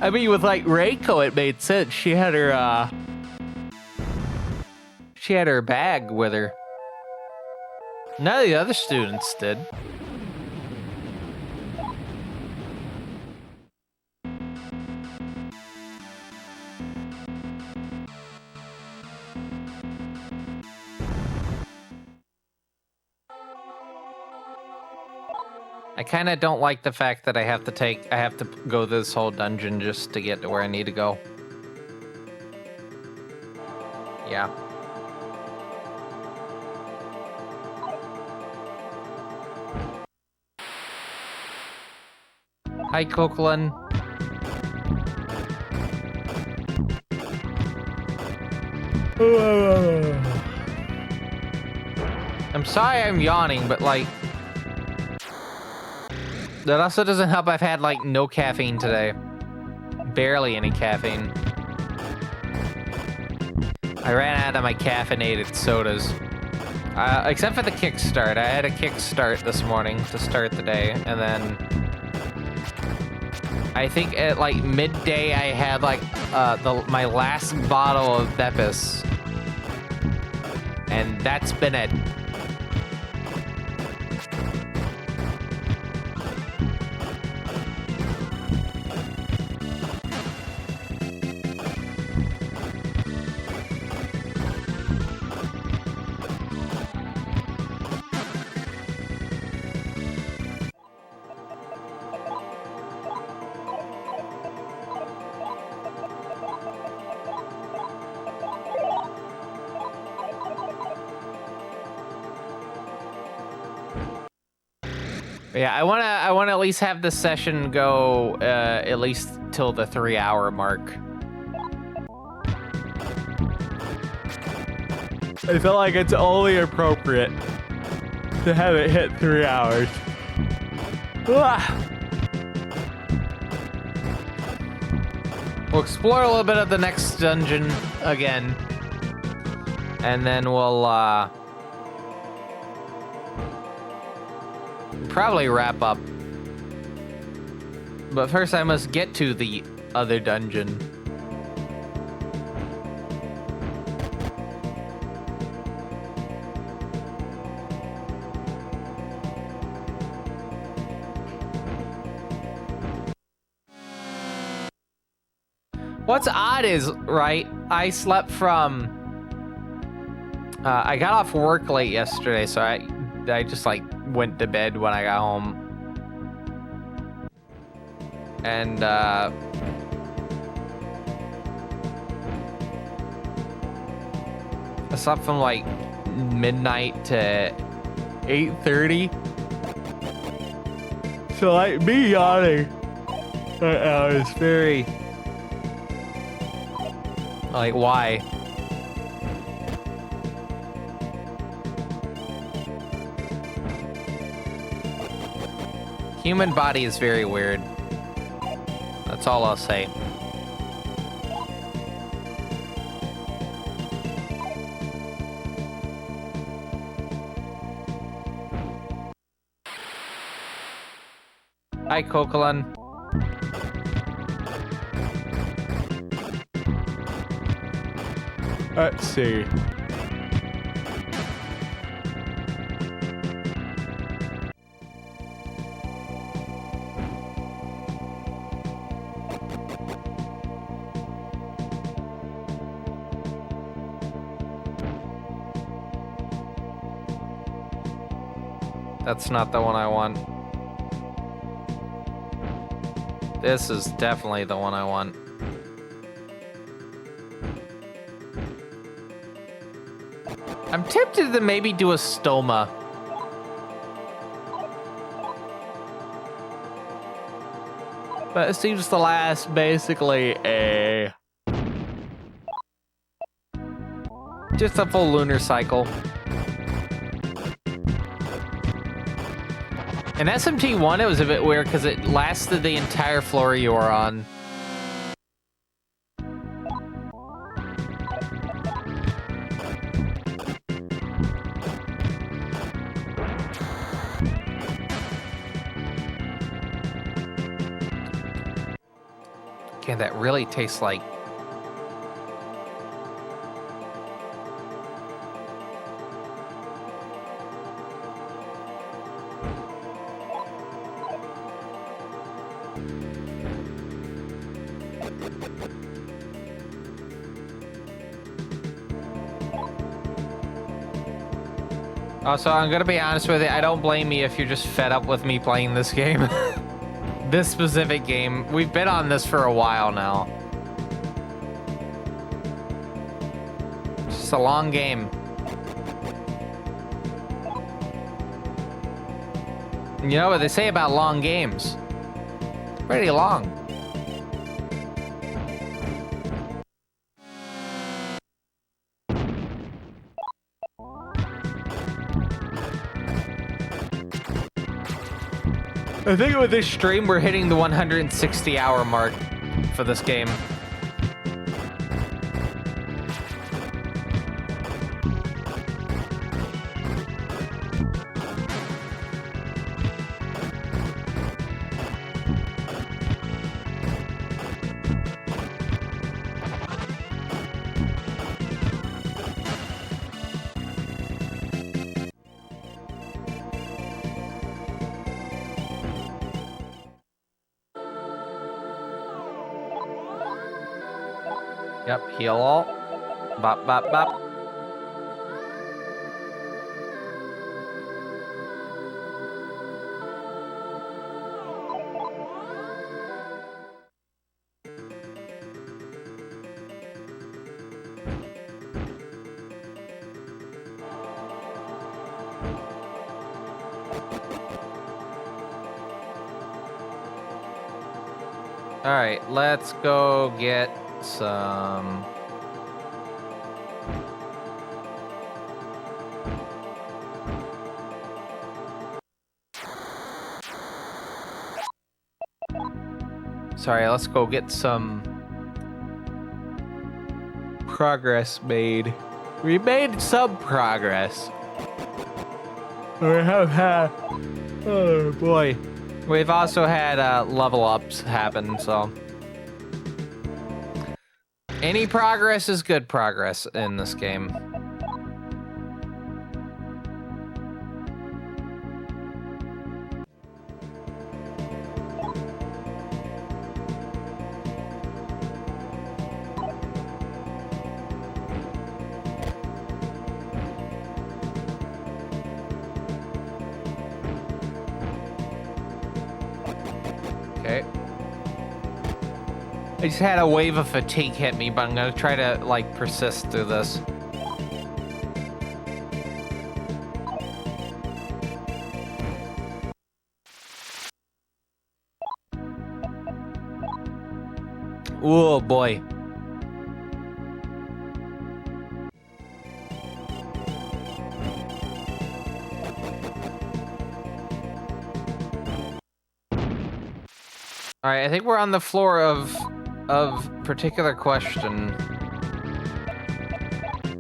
I mean, with, like, Reiko, it made sense. She had her bag with her. None of the other students did. I kind of don't like the fact that I have to go this whole dungeon just to get to where I need to go. Yeah. Hi, Coquelin. I'm sorry I'm yawning, but like... That also doesn't help I've had, like, no caffeine today. Barely any caffeine. I ran out of my caffeinated sodas. Except for the kickstart. I had a kickstart this morning to start the day, and then... I think at, like, midday I had, like, my last bottle of Bepis. And that's been it. Yeah, I wanna at least have this session go at least till the 3-hour mark. I feel like it's only appropriate to have it hit 3 hours. We'll explore a little bit of the next dungeon again, and then we'll probably wrap up. But first I must get to the other dungeon. What's odd is, right, I slept from... I got off work late yesterday, so I just, like, went to bed when I got home. And, I slept from, like, midnight to 8:30. So, like, me yawning right now is very... Like, why? Human body is very weird. That's all I'll say. Hi, Coquelin. Let's see. That's not the one I want. This is definitely the one I want. I'm tempted to maybe do a stoma. But it seems to last basically just a full lunar cycle. In SMT1, it was a bit weird because it lasted the entire floor you were on. Okay, that really tastes like... Also, I'm gonna be honest with you, I don't blame you if you're just fed up with me playing this game. This specific game. We've been on this for a while now. It's just a long game. You know what they say about long games? It's pretty long. I think with this stream, we're hitting the 160-hour mark for this game. Yep, heal all. Bop, bop, bop. All right, let's go get some... Sorry, let's go get some progress made. We made some progress. We have had... Oh boy. We've also had level ups happen, so... Any progress is good progress in this game. Okay. I just had a wave of fatigue hit me, but I'm gonna try to, like, persist through this. Oh, boy. All right, I think we're on the floor of particular question.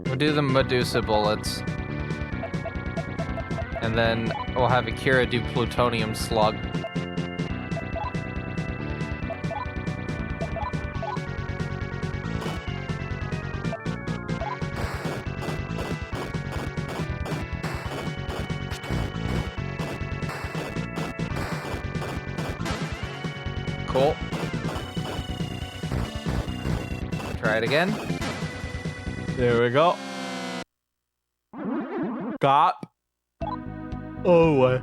We'll do the Medusa bullets. And then we'll have Akira do plutonium slug. Cool. Try it again. There we go. Got. Oh, what?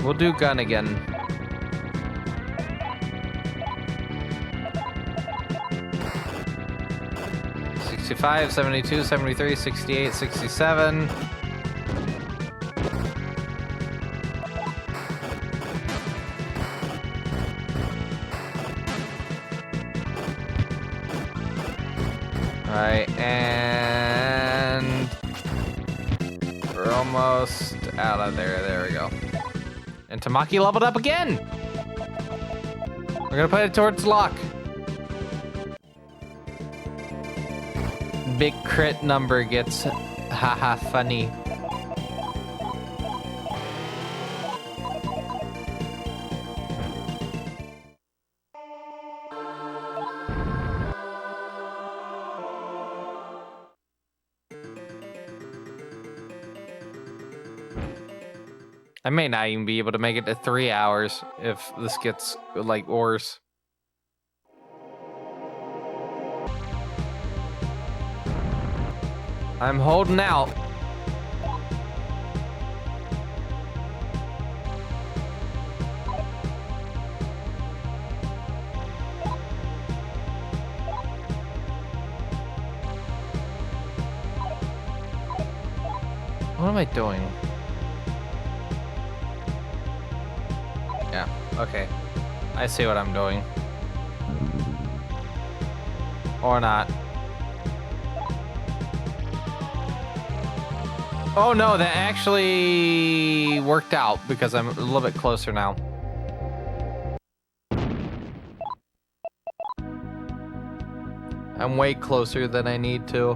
We'll do gun again. $65, $72, $73, $68, $67. All right, and we're almost out of there. There we go. And Tamaki leveled up again. We're gonna put it towards luck. Big crit number gets haha funny. I may not even be able to make it to 3 hours if this gets, like, worse. I'm holding out. What am I doing? Yeah, okay. I see what I'm doing. Or not. Oh no, that actually worked out because I'm a little bit closer now. I'm way closer than I need to.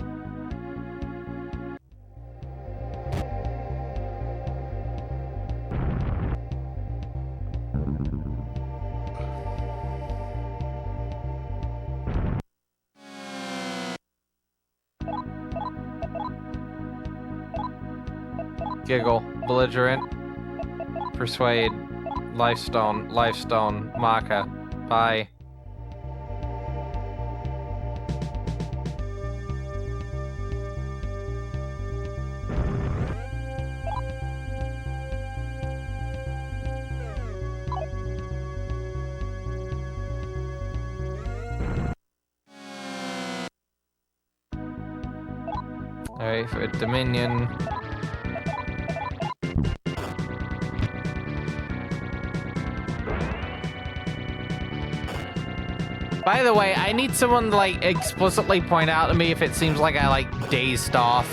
Giggle, belligerent, persuade, lifestone, maca, bye. Alright, for Dominion. By the way, I need someone to, like, explicitly point out to me if it seems like I, like, dazed off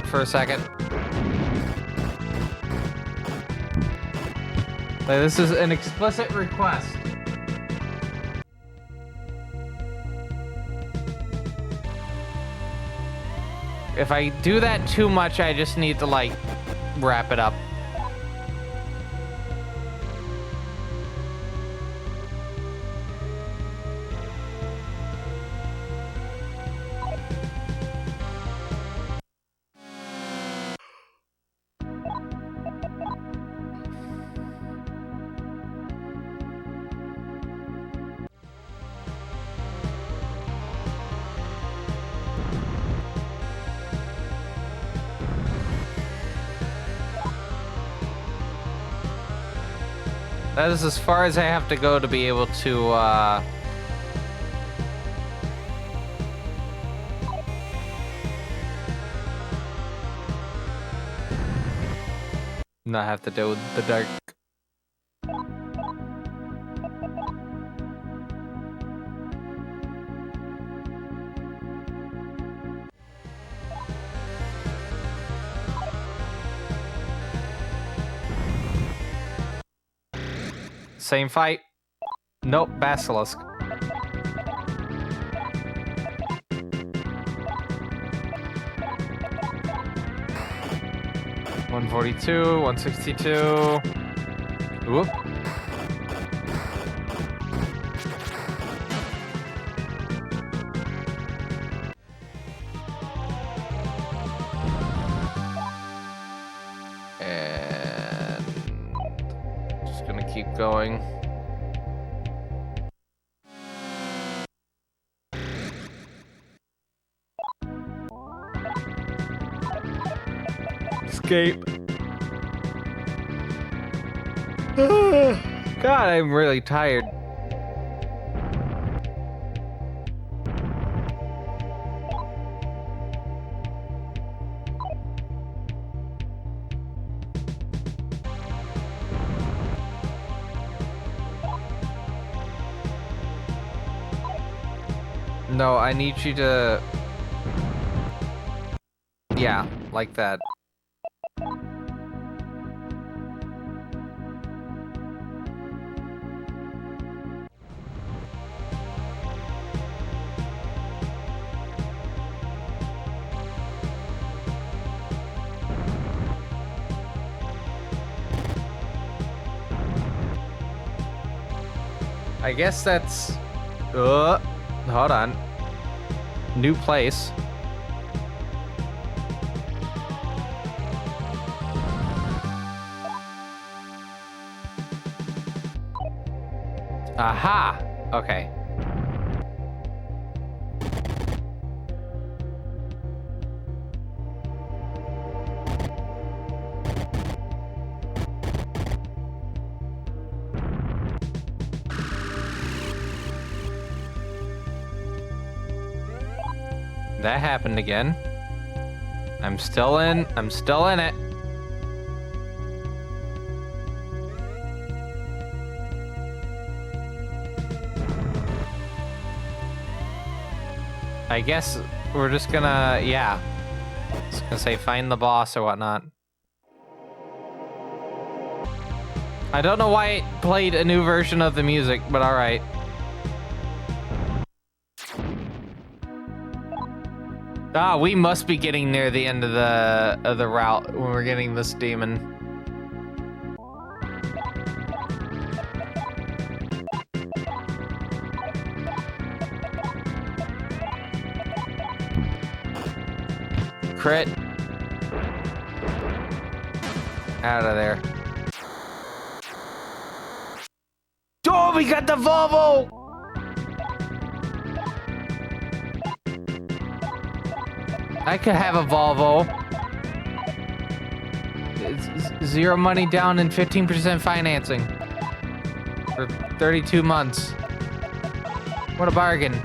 for a second. Like, this is an explicit request. If I do that too much, I just need to, like, wrap it up. That is as far as I have to go to be able to, not have to deal with the dark. Same fight. Nope, basilisk. $142, $162. Whoop. And just gonna keep going. Escape. God, I'm really tired. No, I need you to... Yeah, like that. I guess that's... hold on. New place. Aha! Okay. That happened again. I'm still in it. I guess we're just gonna, yeah. I was gonna say find the boss or whatnot. I don't know why it played a new version of the music, but alright. Ah, we must be getting near the end of the route when we're getting this demon. Crit. Out of there. Oh, we got the Volvo! I could have a Volvo. It's 0 money down and 15% financing. For 32 months. What a bargain.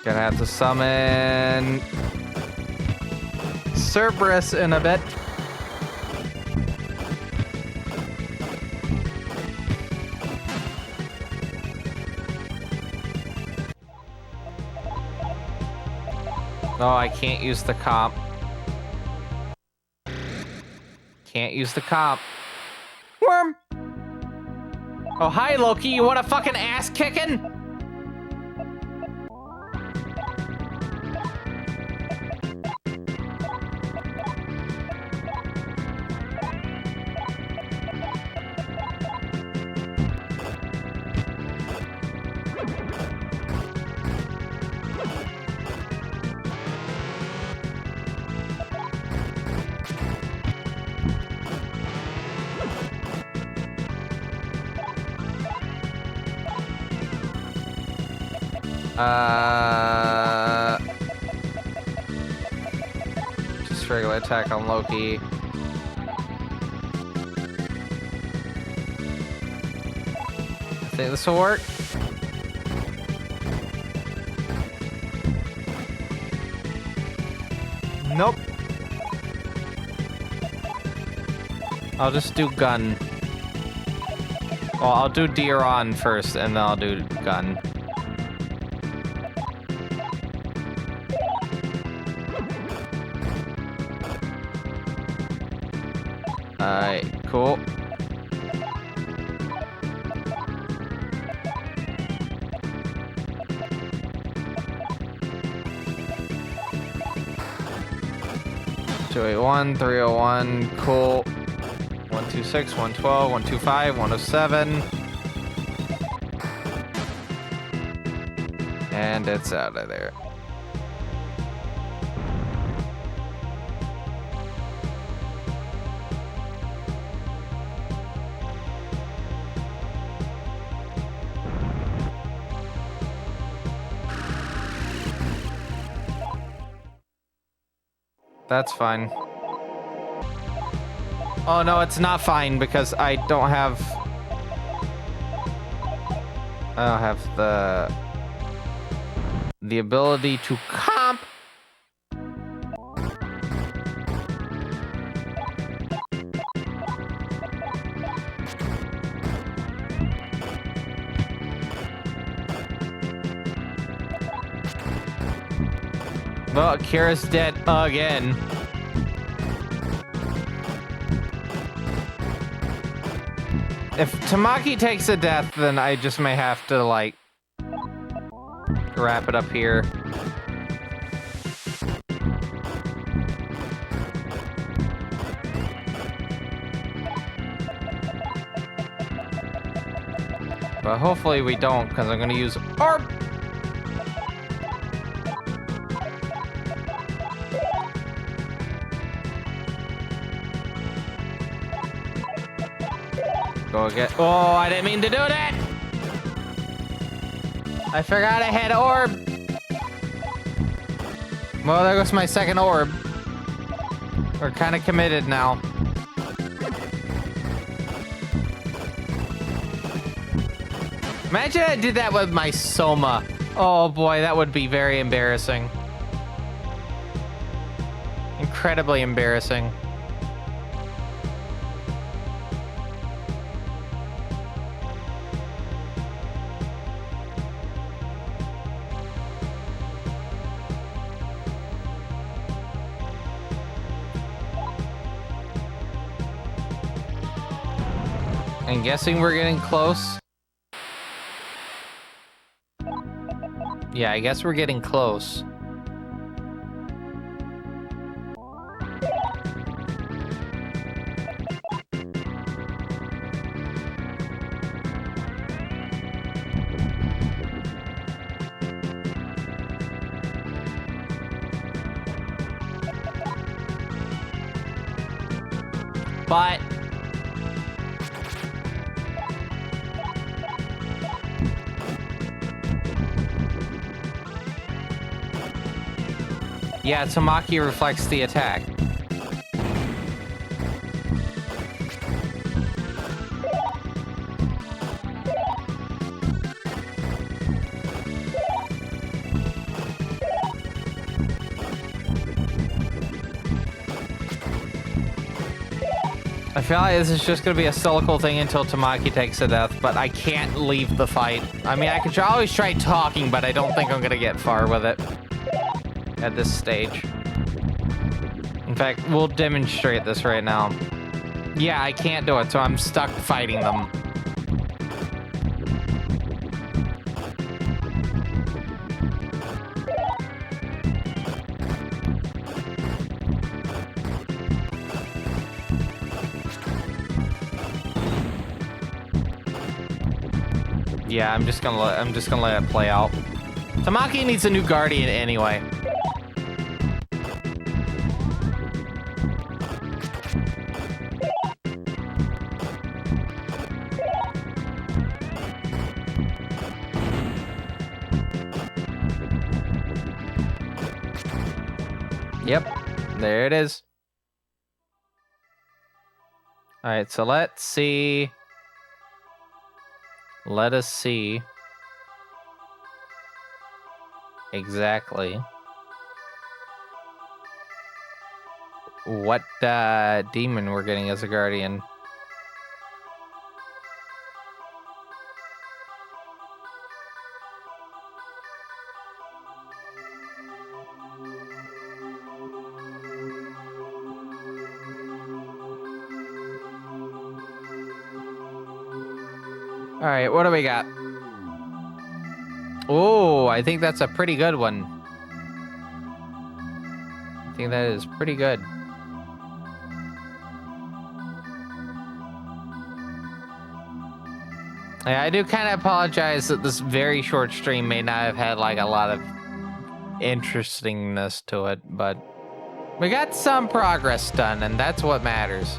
Gonna have to summon Cerberus in a bit. No, I can't use the comp. Can't use the comp. Worm! Oh, hi, Loki. You want a fucking ass kicking? Just regular attack on Loki. I think this will work. Nope. I'll just do gun. Well, I'll do deer on first, and then I'll do gun. Alright, cool. Two 8-1, 301, cool. 126, 112, 125, 107. And it's out of there. That's fine. Oh no, it's not fine because I don't have the ability to comp. Well, Akira's dead again. If Tamaki takes a death, then I just may have to, like, wrap it up here. But hopefully we don't, because I'm going to use Orb. Go get. Oh, I didn't mean to do that. I forgot I had orb. Well, there goes my second orb. We're kind of committed now. Imagine I did that with my Soma. Oh boy, that would be very embarrassing. Incredibly embarrassing. I'm guessing we're getting close. Yeah, I guess we're getting close. But yeah, Tamaki reflects the attack. I feel like this is just gonna be a cyclical thing until Tamaki takes a death, but I can't leave the fight. I mean, I could always try talking, but I don't think I'm gonna get far with it at this stage. In fact, we'll demonstrate this right now. Yeah, I can't do it, so I'm stuck fighting them. Yeah, I'm just gonna let it play out. Tamaki needs a new guardian anyway. Yep, there it is. All right, so let's see. Let us see exactly what demon we're getting as a guardian. All right, what do we got? Oh, I think that's a pretty good one. I think that is pretty good. Yeah, I do kind of apologize that this very short stream may not have had like a lot of interestingness to it, but we got some progress done, and that's what matters.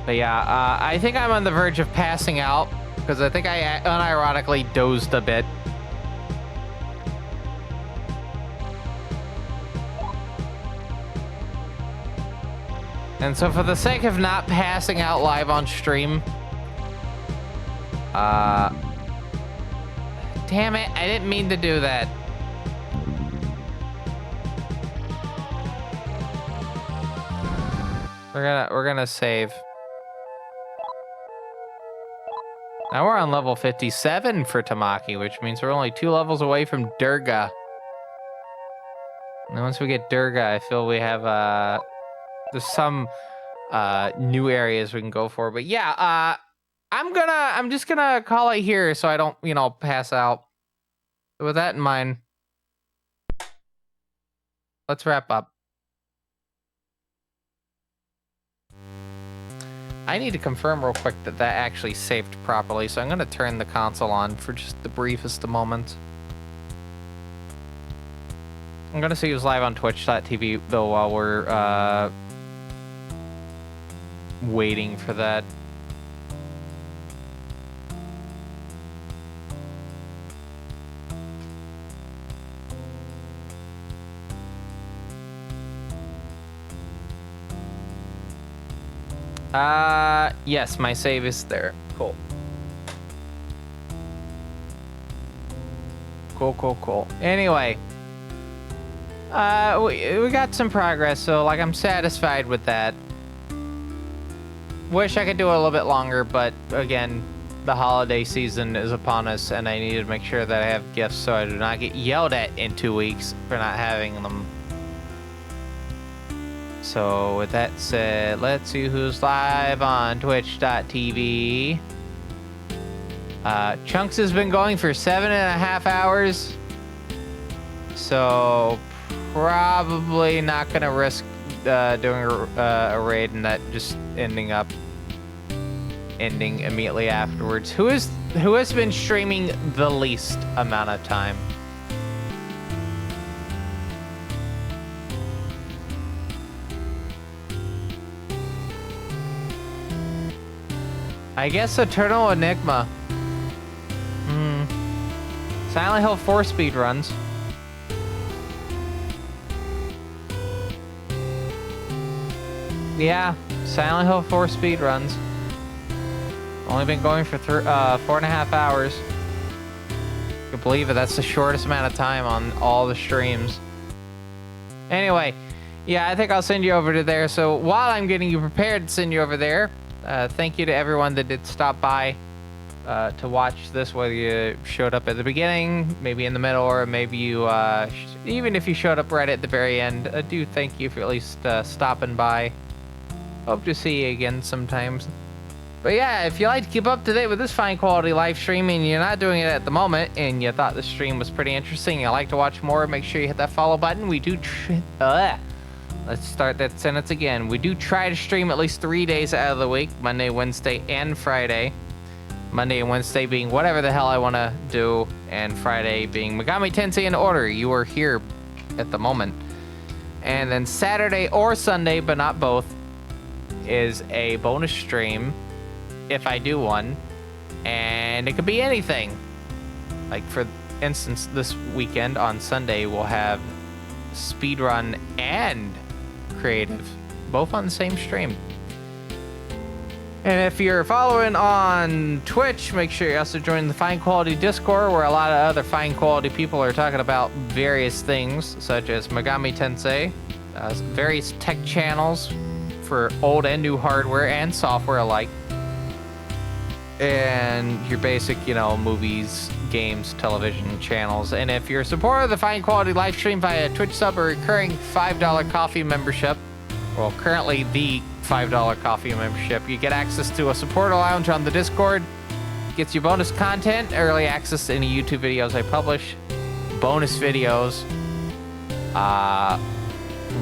But yeah, I think I'm on the verge of passing out because I think I unironically dozed a bit. And so for the sake of not passing out live on stream, damn it, I didn't mean to do that. We're gonna save. Now we're on level 57 for Tamaki, which means we're only 2 levels away from Durga. And once we get Durga, I feel we have there's some new areas we can go for. But yeah, I'm just gonna call it here so I don't, pass out. So with that in mind, let's wrap up. I need to confirm real quick that actually saved properly, so I'm going to turn the console on for just the briefest of moments. I'm going to see who's live on twitch.tv, though, while we're waiting for that. Yes, my save is there. Cool. Cool. Anyway, we got some progress, so like I'm satisfied with that. Wish I could do it a little bit longer, but again, the holiday season is upon us, and I need to make sure that I have gifts so I do not get yelled at in 2 weeks for not having them. So with that said, let's see who's live on twitch.tv. Chunks has been going for 7.5 hours. So probably not going to risk doing a raid and that just ending immediately afterwards. Who has been streaming the least amount of time? I guess Eternal Enigma. Silent Hill 4 speed runs. Yeah, Silent Hill 4 speed runs. Only been going for 4.5 hours. You can believe it, that's the shortest amount of time on all the streams. Anyway, yeah, I think I'll send you over to there. So while I'm getting you prepared to send you over there, thank you to everyone that did stop by to watch this, whether you showed up at the beginning, maybe in the middle, or maybe you, even if you showed up right at the very end, I do thank you for at least stopping by. Hope to see you again sometimes. But yeah, if you like to keep up to date with this fine quality live streaming, you're not doing it at the moment, and you thought the stream was pretty interesting, and you'd like to watch more, make sure you hit that follow button. We do let's start that sentence again. We do try to stream at least 3 days out of the week, Monday, Wednesday, and Friday. Monday and Wednesday being whatever the hell I want to do, and Friday being Megami Tensei in order. You are here at the moment. And then Saturday or Sunday, but not both, is a bonus stream, if I do one. And it could be anything. Like for instance, this weekend on Sunday, we'll have speedrun and creative, both on the same stream. And if you're following on Twitch, make sure you also join the Fine Quality Discord, where a lot of other fine quality people are talking about various things, such as Megami Tensei, various tech channels for old and new hardware and software alike, and your basic, movies, games, television channels. And if you're a supporter of the Fine Quality live stream via Twitch sub or recurring $5 coffee membership, well, currently the $5 coffee membership, you get access to a supporter lounge on the Discord, gets you bonus content, early access to any YouTube videos I publish, bonus videos,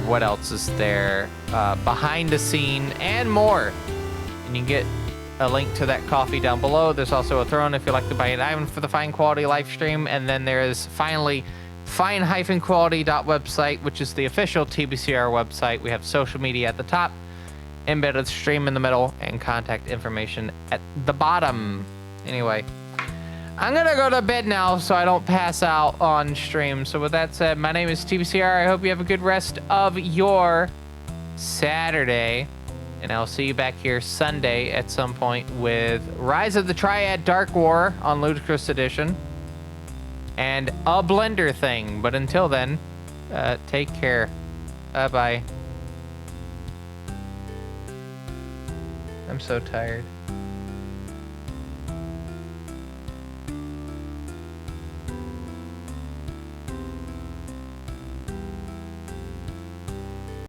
what else is there, behind the scene, and more. And you can get a link to that coffee down below. There's also a throne if you'd like to buy an item for the Fine Quality live stream. And then there is finally fine-quality.website, which is the official TBCR website. We have social media at the top, embedded stream in the middle, and contact information at the bottom. Anyway, I'm gonna go to bed now so I don't pass out on stream. So with that said, my name is TBCR. I hope you have a good rest of your Saturday, and I'll see you back here Sunday at some point with Rise of the Triad Dark War on Ludicrous Edition and a Blender thing. But until then, take care. Bye-bye. I'm so tired.